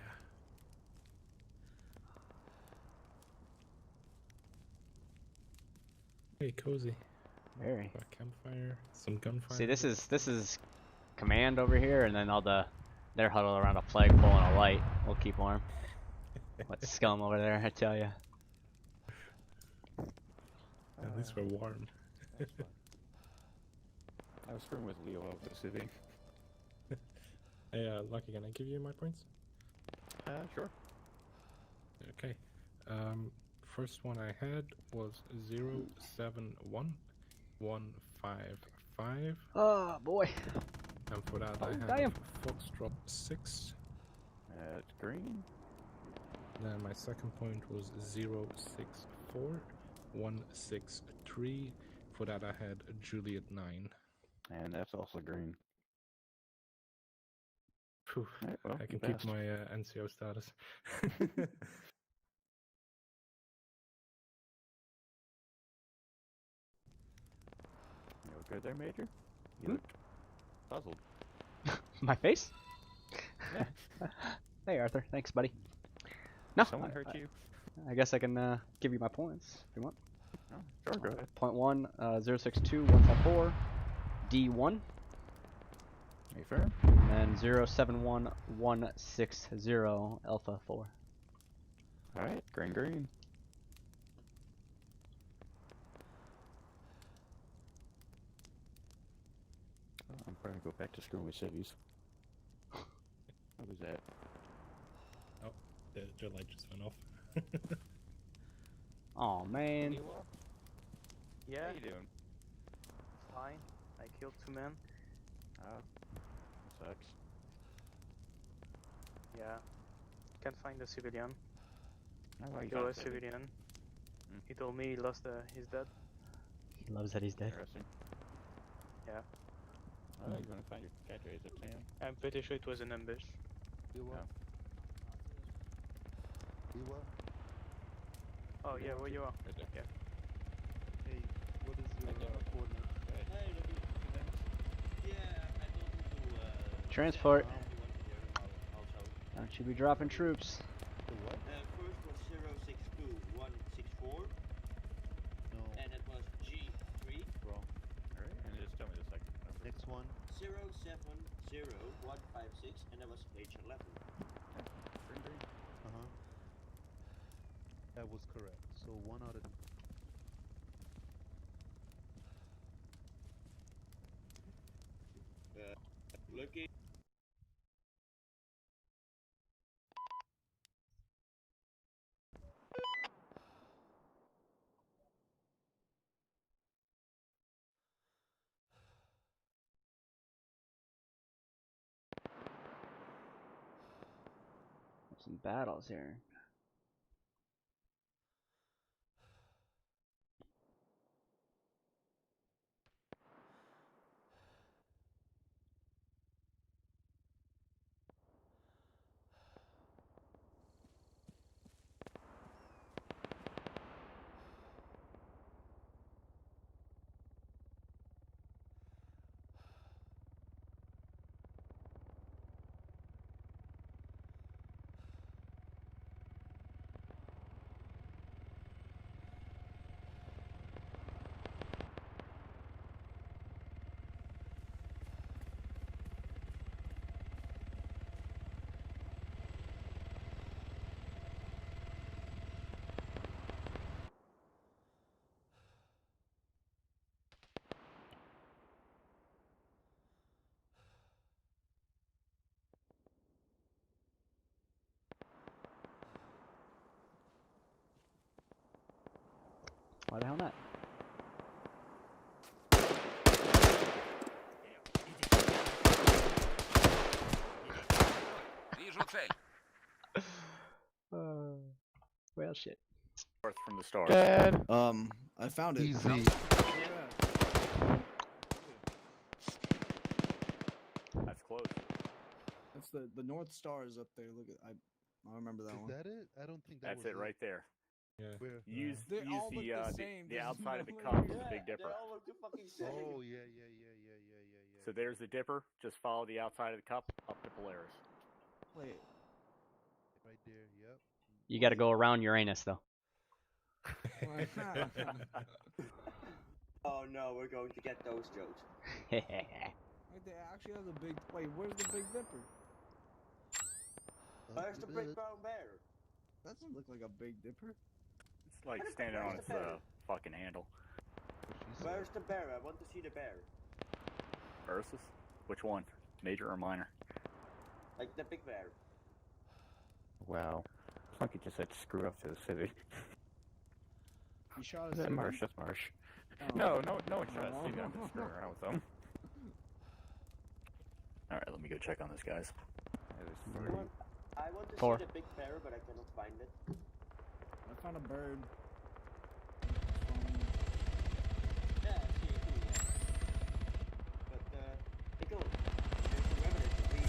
Very cozy. Very. A campfire, some gunfire. See, this is command over here, and then they're huddled around a flagpole and a light. We'll keep warm. What scum over there, I tell ya. At least we're warm. I was screwing with Leo out the city. Hey, Lucky, can I give you my points? Sure. Okay. First one I had was 071155. Oh boy. And for that Oh, I have damn. Foxtrot 6. That's green. Then my second point was 064163. For that, I had Juliet 9. And that's also green. Phew. Right, well, I you can keep passed. my NCO status. You look good there, Major? You looked puzzled. My face? Yeah. Hey, Arthur. Thanks, buddy. No, Someone hurt you? I guess I can give you my points if you want. Oh, sure, go ahead. Point 1, 062154, D1. Are you fair? And then 071160, Alpha 4. Alright, green. Oh, I'm probably go back to screwing with cities. What was that? Oh, the light just went off. Oh man. Yeah. How you doing? Fine. I killed 2 men. Oh, that sucks. Yeah. Can't find the civilian. Oh, well, you Kill found a civilian. Hmm. He told me he lost his dad. He loves that he's dead. Interesting. Yeah. Oh, you want to find your cadres at Sam? I'm pretty sure it was an ambush. You what? You what? Oh yeah, where you are? Right there. Yeah. Hey, what is your coordinate? Hey, look, yeah, I told him to Transport. send everyone here also. Don't you be dropping troops. The what? First was 062164, No, and it was G3. wrong. Alright, and just tell me the second number. Next one. 070156, and that was H11. Green. That was correct. So 1 out of Looking. Some battles here. Why the hell not? Well, shit. North from the start. Dad! I found it. Easy. That's close. That's the North Star is up there. Look at I remember that Is one. that it? I don't think that That's was it right there. Yeah. Where? Use They all look the same, the there's outside of the no cup way. is the Big Dipper. They all look the fucking same. Oh yeah. So there's the Dipper. Just follow the outside of the cup up to Polaris. Wait. Right there. Yep. You got to go around Uranus, though. Oh no, we're going to get those jokes. Wait, they actually have the big. Wait, where's the Big Dipper? Where's the big brown bear? That doesn't look like a Big Dipper. It's like standing on its fucking handle. Where's the bear? I want to see the bear. Ursus? Which one? Major or minor? Like the big bear. Wow. It's like you just had to screw up to the city. You shot Is us. that Marsh? That's Marsh. Oh. No one shot us. I'm just screwing around with them. Alright, let me go check on this, guys. There's 3. I want to 4. see the big bear, but I cannot find it. I found a bird. Yeah, I see it too, yeah. But, hey, go. There's a rabbit at the tree.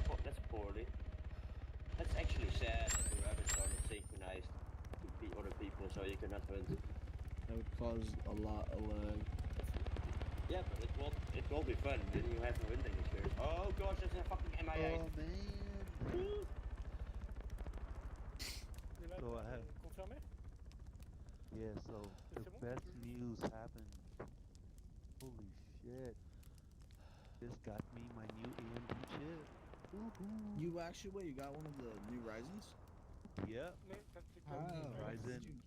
Oh, that's poorly. That's actually sad that the rabbits are not synchronized to other people, so you cannot hunt. That would cause a lot of lag. Yeah, but it will be fun. Then you have a hunting experience. Oh gosh, there's a fucking MIA. Oh man. So I have. Confirmé? Yeah. So the C'est bon? best news happened. Holy shit! This got me my new AMD chip. Woohoo! You actually wait? You got one of the new Ryzens? Yep. Oh.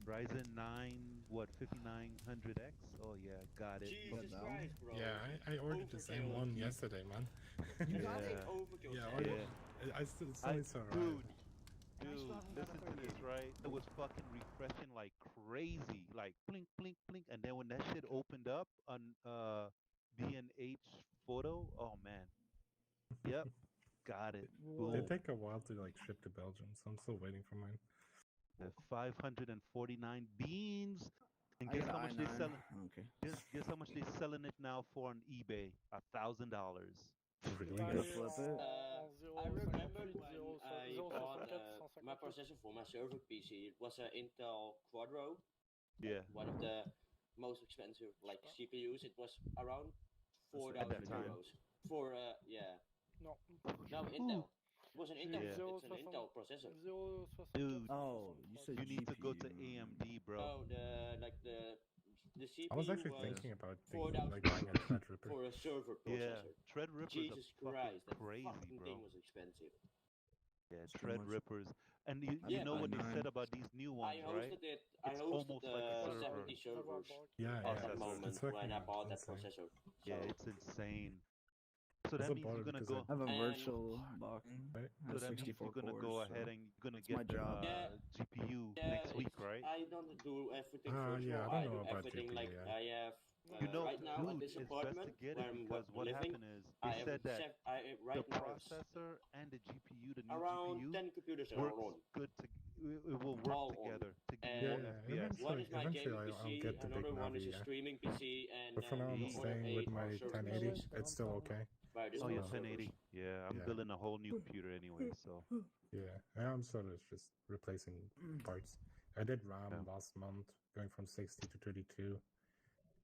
Ryzen 9, what 5900X? Oh yeah, got it. Jesus Christ, bro. Yeah, I ordered the same one yesterday, man. You got Yeah. it overkill. Yeah, I still it's alright. Dude, listen to this, right? It was fucking refreshing like crazy, like blink, blink, blink, and then when that shit opened up on B&H photo, oh man, yep, got it. They Boom. take a while to like ship to Belgium, so I'm still waiting for mine. 549 beans. And I guess got how much an they i9. selling? Okay. Guess how much they selling it now for on eBay? $1,000. Really? Gonna flip it. I remember when I bought my processor for my server PC. It was an Intel Quadro. Yeah. One of the most expensive like CPUs. It was around At 4,000 that time. euros. For yeah. No. No, Intel. It was an Intel. Yeah. It's an Intel processor. Dude, Oh, you said you need to go to GPU. AMD, bro. Oh, the CPU I was actually was thinking about 4,000 like buying a Threadripper. for a server Yeah, processor. Threadrippers Jesus are Christ, that fucking crazy, fucking bro. thing was expensive. Yeah, Too much. Threadrippers. And you Yeah, know but what they i9. said about these new ones, I right? hosted it. I It's hosted almost like a server. 70 servers Yeah, at yeah. that moment It's when I fucking bought that insane. processor. Yeah, So- it's insane. So I that also means bought you're it gonna because go. I have a And- virtual box. Right? So that means 64 you're gonna cores, go so ahead and you're gonna it's get my the job. GPU Yeah, next week, it's- right? I don't do everything Yeah, virtual. I I don't do know about everything GPU like yet. I have. You know, right now at dude, this it's best apartment to get where it I'm because what living, happened is I they have said that right the now have processor and the GPU, the new around GPU, 10 computers that works are on. good to it will work All on. together to give And you Yeah, more yeah. FPS. one is my Eventually gaming I'll PC, get the big another one is Navi, a yeah. streaming PC, and But for now, I'm the other staying 8 with are my server 1080. PCs. It's still okay. By this Oh yeah, one 1080. servers. Yeah, I'm Yeah. building a whole new computer anyway, so Yeah, I'm sort of just replacing parts. I did RAM Yeah. last month, going from 60 to 32.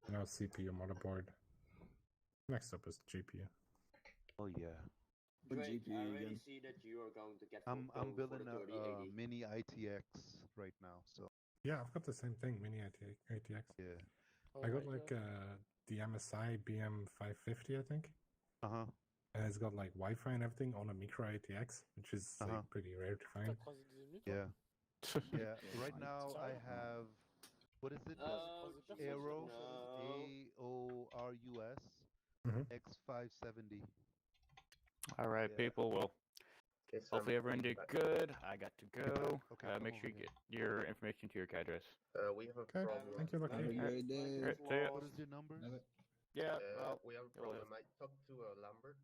Now CPU, motherboard. Next up is GPU. oh yeah. What Drake, GPU I you already getting? see that you are going to get I'm go for building the a 3080. mini ITX right now, so Yeah, I've got the same thing, mini ATX. yeah. I got like the MSI BM550, I think. Uh-huh. And it's got like Wi-Fi and everything on a micro ATX, which is like pretty rare to find. Yeah. Yeah. Right now I have what is it? Aero AORUS X570. All right, Yeah. people. Well, Okay, so hopefully everyone did good. I got to go. Okay, Make come sure you over get your information to your address. we have a Okay, problem. thank you, Lucky. Have a great day. Alright, see ya. What is your number? Yeah, well, we have a you'll problem. I talked to Lambert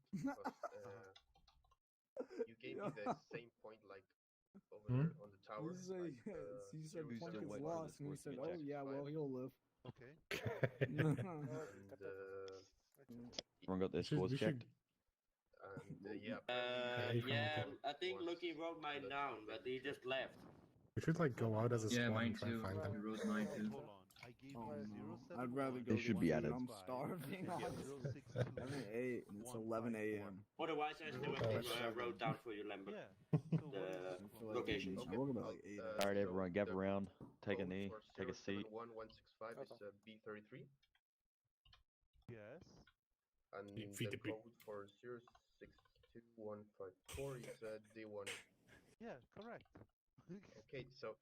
because you gave me the same point like over there on the tower. He said, Like, he said Jerusalem point is was lost, and he said, oh yeah, well he'll live. Okay. and Everyone got their We should- scores we should- checked? yeah, Yeah, I think Lucky wrote mine down, but he just left. We should like go out as a Yeah, squad mine and try too. and find them. Wrote mine too. Hold on. I gave Oh you no, 071. I'd rather go They should be to added. I'm starving. Yeah, 062. 7-8, and it's 11 a.m. Otherwise, I still wrote down for you, Lambert. Yeah. So The I feel like locations. I woke up at like 8 a.m. All right, everyone, gather around, take a knee, take a seat. 71165 is B33. Yes. And Feed the the pig. code for 062154 is D1. Yeah, correct. Okay, so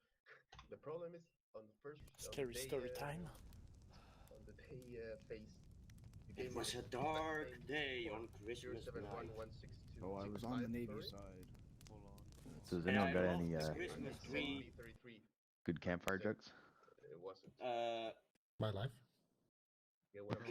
the problem is on the first Scary story time. On the day phase, you It gave was me a the dark exact day same on Christmas night. 071162. Oh, I was on the Navy side. Hold on. So does And anyone I got love any the Christmas tree. B33. good campfire jokes? It wasn't. My life. Yeah, whatever.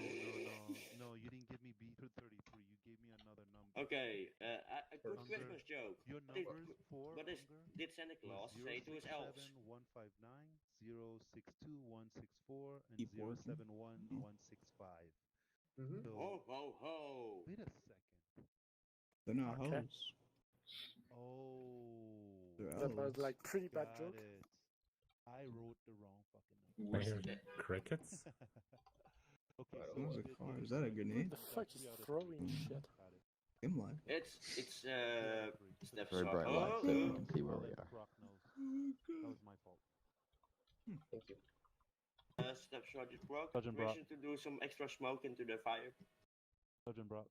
No. You didn't give me B33. You gave me another number. Okay, a quick Unger, Christmas joke. Your What did, numbers for what is, Unger did Santa was Claus say to his elves? 067159, 062164, and Keep working. 071165. Mm-hmm. So, Ho ho ho! wait a second. They're not Okay. hoes. Oh, They're That was elves. like pretty bad got joke. it. I wrote the wrong fucking I number. hear crickets. Okay, Right, so That was a did car. you Is that a get- grenade? What the you got fuck is 3 out of 3. throwing shit? Got it. Game live. It's Three out of 3. Step Very shot. bright lights, so we can see where I'll we let are. Brock know. That was my fault. Thank you. Step shot just broke. Sergeant Brock. Permission to do some extra smoke into the fire. Sergeant Brock.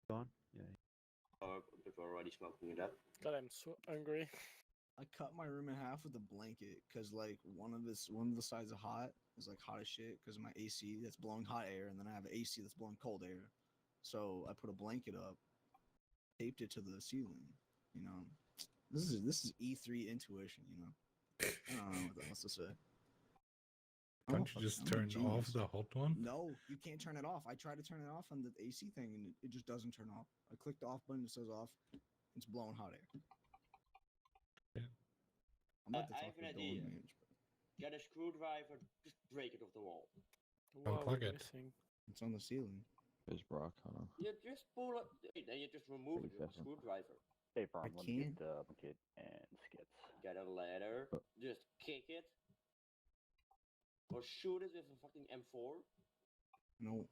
Gone? Yeah. Or before already smoking it up. God, I'm so hungry. I cut my room in half with a blanket because like one of the sides of hot is like hot as shit because of my AC that's blowing hot air, and then I have an AC that's blowing cold air. So I put a blanket up, taped it to the ceiling. You know, this is E3 intuition. You know, I don't know what else to say. Can't you just turn off the hot one? No, you can't turn it off. I tried to turn it off on the AC thing, and it just doesn't turn off. I clicked the off button, it says off. It's blowing hot air. Yeah. I'm about to I talk have to an the door idea. manager. Get a screwdriver, just break it off the wall. What are Unplug we it. missing? It's on the ceiling. There's Brock, huh? You just pull it, then you just remove it with a 37. screwdriver. Hey, Firm, I let me can't. get and skits. Get a ladder, just kick it, or shoot it with a fucking M4. No,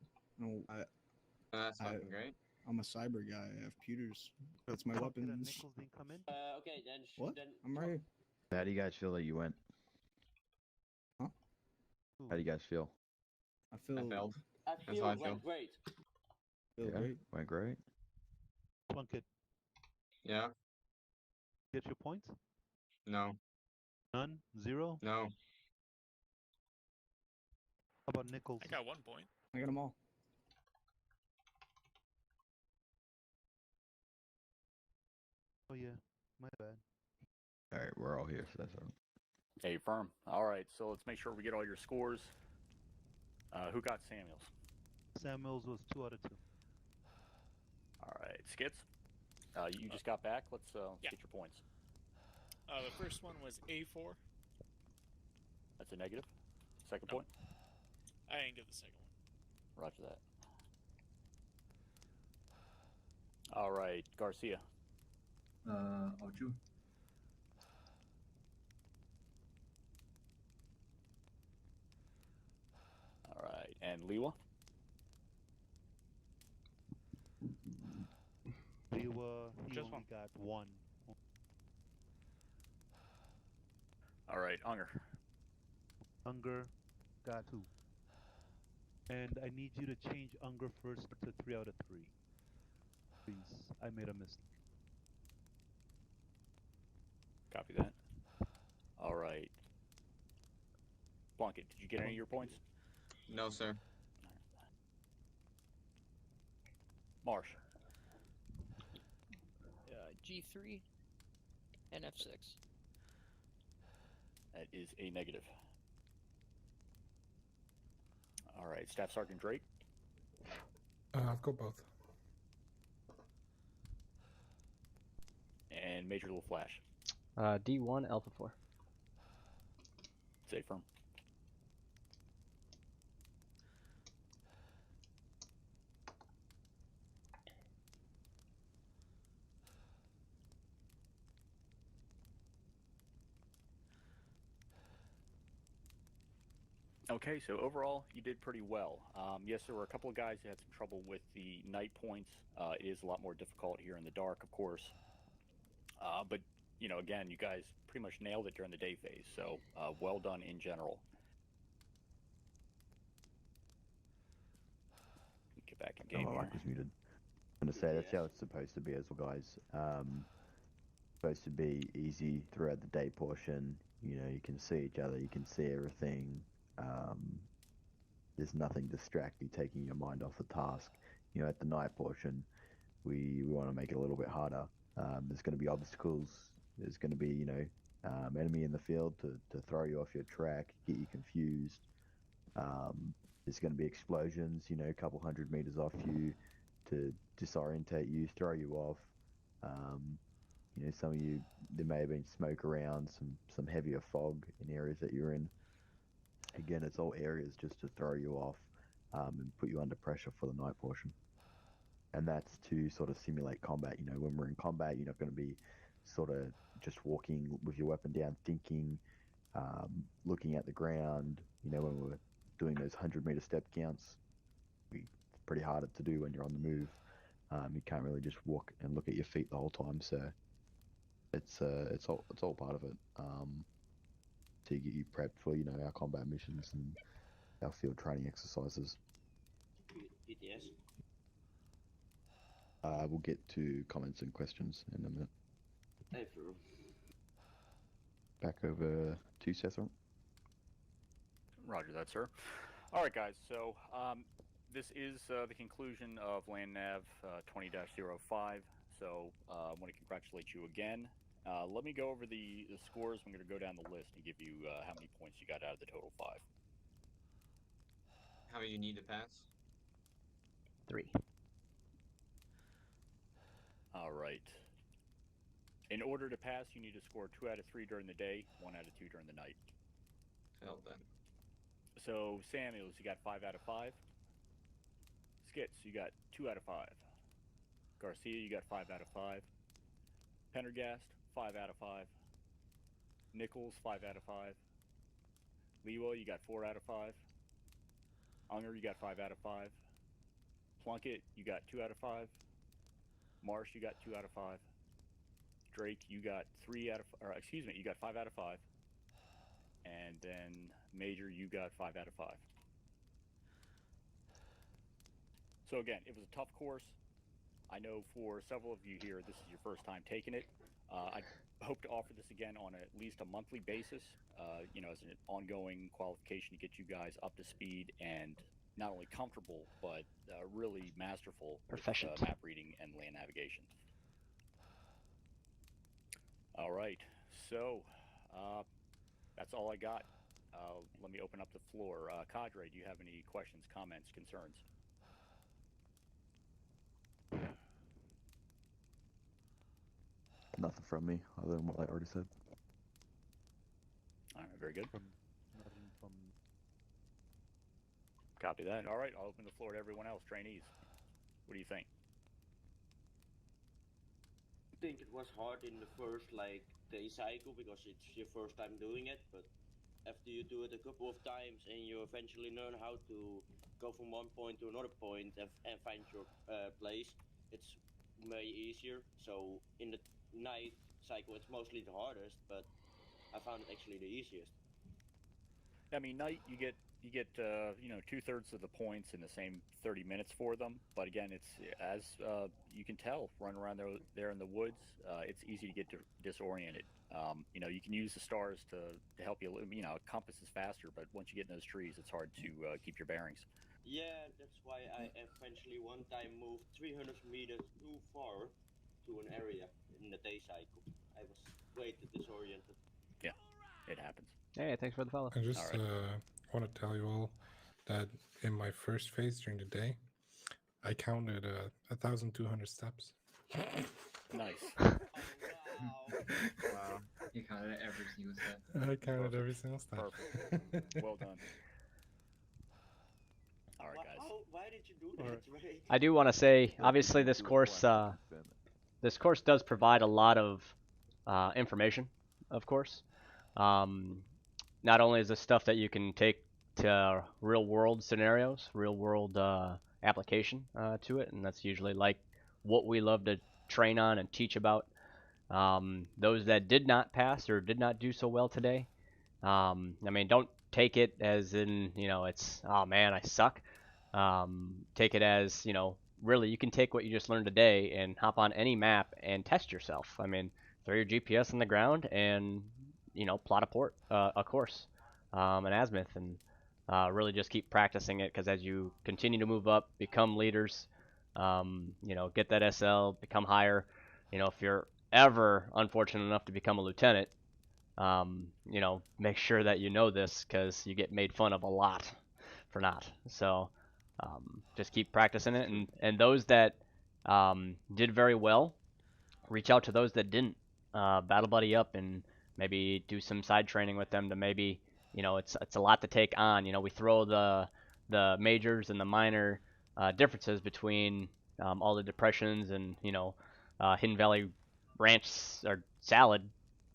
That's I- fucking great. I'm a cyber guy. I have pewters. That's my Fuck it, weapon. and Nichols didn't come in? Okay, then What? then I'm right here. How do you guys feel that you went? Huh? How do you guys feel? I feel. I failed. I That's feel how I it went feel. great. Feel Yeah, great. went great. Plunkett, Yeah. get your points? No. None? 0? No. How about Nichols? I got 1 point. I got them all. Oh yeah, my bad. All right, we're all here, so that's all. Hey, Firm. All right, so let's make sure we get all your scores. Who got Samuels? Samuels was 2 out of 2. All right, Skits. You just got back. Let's Yeah. get your points. The first one was A4. That's a negative. Second No. point. I didn't get the second one. Roger that. All right, Garcia. 8. All right, and Liwa. He Just only one. got 1. All right, Unger. Unger got 2. And I need you to change Unger first to 3 out of 3. Please, I made a mistake. Copy that. All right. Plunkett, did you get any of your points? No, sir. Marsh. G3 and F6. That is a negative. All right, Staff Sergeant Drake. I'll go both. And Major Little Flash. D1 Alpha 4. Say Firm. Okay, so overall, you did pretty well. Yes, there were a couple of guys that had some trouble with the night points. It is a lot more difficult here in the dark, of course. But, you know, again, you guys pretty much nailed it during the day phase, so well done in general. Get back in game Oh, here. I was muted. I'm gonna say that's how it's supposed to be as well, guys. Supposed to be easy throughout the day portion. You know, you can see each other, you can see everything. There's nothing distracting, taking your mind off the task. You know, at the night portion, we want to make it a little bit harder. There's going to be obstacles. There's going to be, you know, enemy in the field to throw you off your track, get you confused. There's going to be explosions, you know, a couple 100 meters off you to disorientate you, throw you off. You know, some of you, there may have been smoke around, some heavier fog in areas that you're in. Again, it's all areas just to throw you off and put you under pressure for the night portion. And that's to sort of simulate combat. You know, when we're in combat, you're not going to be sort of just walking with your weapon down, thinking, looking at the ground. You know, when we're doing those 100-meter step counts, it's pretty hard to do when you're on the move. You can't really just walk and look at your feet the whole time. So it's all part of it to get you prepped for, you know, our combat missions and our field training exercises. PTS. We'll get to comments and questions in a minute. Hey, Furu. Back over to Sethron. Roger that, sir. All right, guys. So this is the conclusion of Land Nav 20-05. So I want to congratulate you again. Let me go over the scores. I'm going to go down the list and give you how many points you got out of the total 5. How many you need to pass? 3. All right. In order to pass, you need to score 2 out of 3 during the day, 1 out of 2 during the night. Hell then. So Samuels, you got 5 out of 5. Skits, you got 2 out of 5. Garcia, you got 5 out of 5. Pendergast, 5 out of 5. Nichols, 5 out of 5. Lewa, you got 4 out of 5. Unger, you got 5 out of 5. Plunkett, you got 2 out of 5. Marsh, you got 2 out of 5. Drake, you got 3 out of, or excuse me, you got 5 out of 5. And then Major, you got 5 out of 5. So again, it was a tough course. I know for several of you here, this is your first time taking it. I hope to offer this again on at least a monthly basis, you know, as an ongoing qualification to get you guys up to speed and not only comfortable, but really masterful Proficient. with map reading and land navigation. All right, so that's all I got. Let me open up the floor. Cadre, do you have any questions, comments, concerns? Nothing from me other than what I already said. All right, very good. Nothing from Copy that. All right, I'll open the floor to everyone else. Trainees, what do you think? I think it was hard in the first day cycle because it's your first time doing it, but after you do it a couple of times and you eventually learn how to go from one point to another point and find your place, it's way easier. So in the night cycle it's mostly the hardest, but I found it actually the easiest. I mean, night you get you know, 2/3 of the points in the same 30 minutes for them. But again, it's as you can tell, running around there in the woods, it's easy to get disoriented. You know, you can use the stars to help you. You know, compass is faster, but once you get in those trees, it's hard to keep your bearings. Yeah, that's why I eventually one time moved 300 meters too far to an area in the day cycle. I was way too disoriented. Yeah, it happens. Hey, thanks for the follow. I just want to tell you all that in my first phase during the day, I counted 1,200 steps. Nice. Oh, wow. Wow. You counted every single step. I counted every single step. Perfect. Well done. All right, guys. Why did you do that, Ray? I do want to say, obviously, this course does provide a lot of information, of course. Not only is this stuff that you can take to real world scenarios, real world application to it, and that's usually like what we love to train on and teach about. Those that did not pass or did not do so well today, I mean, don't take it as in, you know, it's, oh man, I suck. Take it as, you know, really you can take what you just learned today and hop on any map and test yourself. I mean, throw your GPS on the ground and, you know, plot a course, an azimuth, and really just keep practicing it, because as you continue to move up, become leaders, you know, get that SL, become higher, you know, if you're ever unfortunate enough to become a lieutenant, you know, make sure that you know this, because you get made fun of a lot. for not. So just keep practicing it, and those that did very well, reach out to those that didn't. Battle buddy up and maybe do some side training with them to maybe, it's a lot to take on. We throw the majors and the minor differences between all the depressions and Hidden Valley ranch or salad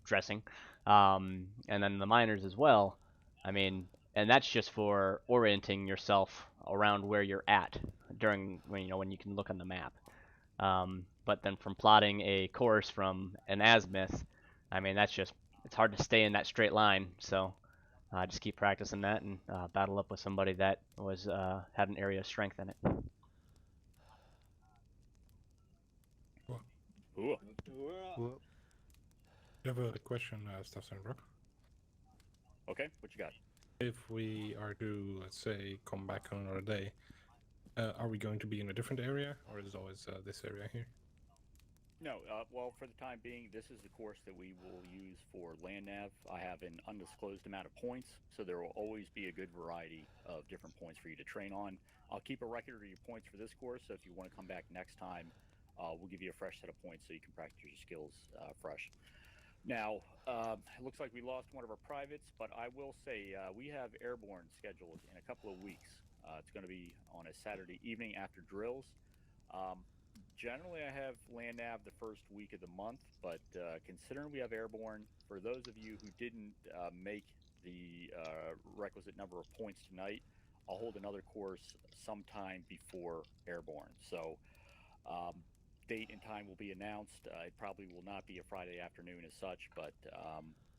dressing, and then the minors as well. I mean, and that's just for orienting yourself around where you're at during when you can look on the map. But then from plotting a course from an azimuth, I mean, it's hard to stay in that straight line. So just keep practicing that and battle up with somebody that had an area of strength in it. Cool. I have a question, Staff Sergeant Brock. Okay, what you got? If we are to, let's say, come back on another day, are we going to be in a different area, or is it always this area here? No, well, for the time being, this is the course that we will use for Land Nav. I have an undisclosed amount of points, so there will always be a good variety of different points for you to train on. I'll keep a record of your points for this course, so if you want to come back next time, we'll give you a fresh set of points so you can practice your skills fresh. Now, it looks like we lost one of our privates, but I will say we have airborne scheduled in a couple of weeks. It's going to be on a Saturday evening after drills. Generally, I have Land Nav the first week of the month, but considering we have airborne, for those of you who didn't make the requisite number of points tonight, I'll hold another course sometime before airborne. So date and time will be announced. It probably will not be a Friday afternoon as such, but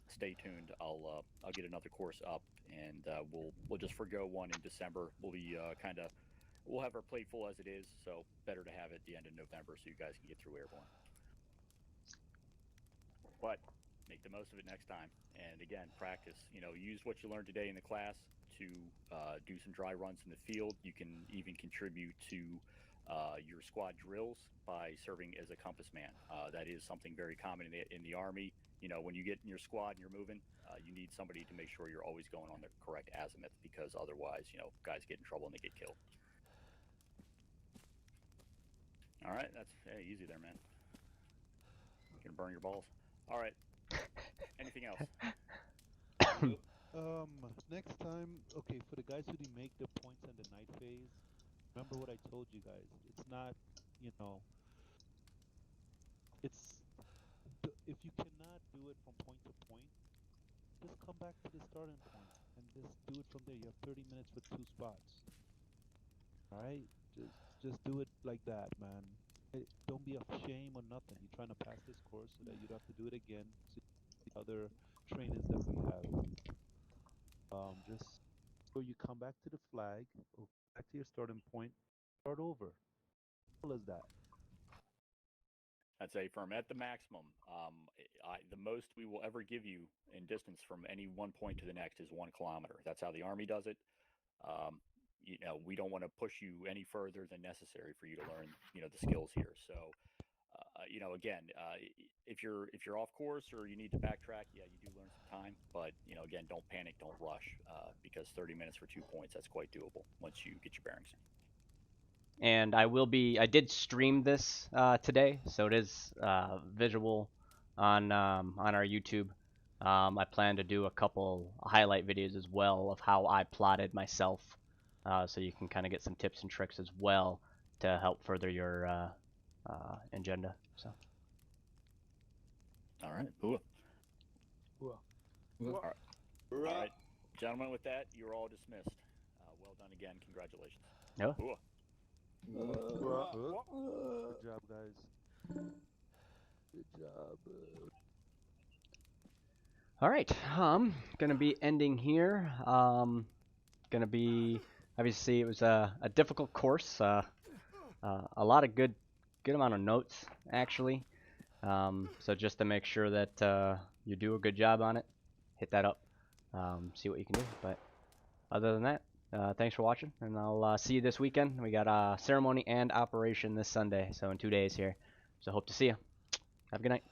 stay tuned. I'll get another course up, and we'll just forgo one in December. We'll be we'll have our plate full as it is, so better to have it at the end of November so you guys can get through airborne. But make the most of it next time, and again, practice. Use what you learned today in the class to do some dry runs in the field. You can even contribute to your squad drills by serving as a compass man. That is something very common in the Army. When you get in your squad and you're moving, you need somebody to make sure you're always going on the correct azimuth, because otherwise, guys get in trouble and they get killed. All right, that's easy there, man. Gonna burn your balls. All right. Anything else? Next time, okay, for the guys who didn't make the points in the night phase, remember what I told you guys. It's not, if you cannot do it from point to point, just come back to the starting point and just do it from there. You have 30 minutes for 2 spots. All right, just do it like that, man. Don't be ashamed or nothing. You're trying to pass this course so that you don't have to do it again. So the other trainings that we have. Just so you come back to the flag or back to your starting point, start over. Simple as that. I'd say from at the maximum, the most we will ever give you in distance from any one point to the next is 1 kilometer. That's how the Army does it. We don't want to push you any further than necessary for you to learn, the skills here. So, again, if you're off course or you need to backtrack, yeah, you do learn some time. But, again, don't panic, don't rush, because 30 minutes for 2 points, that's quite doable once you get your bearings. And I did stream this today, so it is visual on our YouTube. I plan to do a couple highlight videos as well of how I plotted myself, so you can kind of get some tips and tricks as well to help further your agenda. So. All right. Cool. Cool. All right, gentlemen. With that, you're all dismissed. Well done again. Congratulations. No. Cool. Good job, guys. Good job. All right, gonna be ending here. Gonna be, obviously it was a difficult course. A lot of good amount of notes actually. So just to make sure that you do a good job on it, hit that up. See what you can do. But other than that, thanks for watching, and I'll see you this weekend. We got a ceremony and operation this Sunday, so in 2 days here. So hope to see you. Have a good night.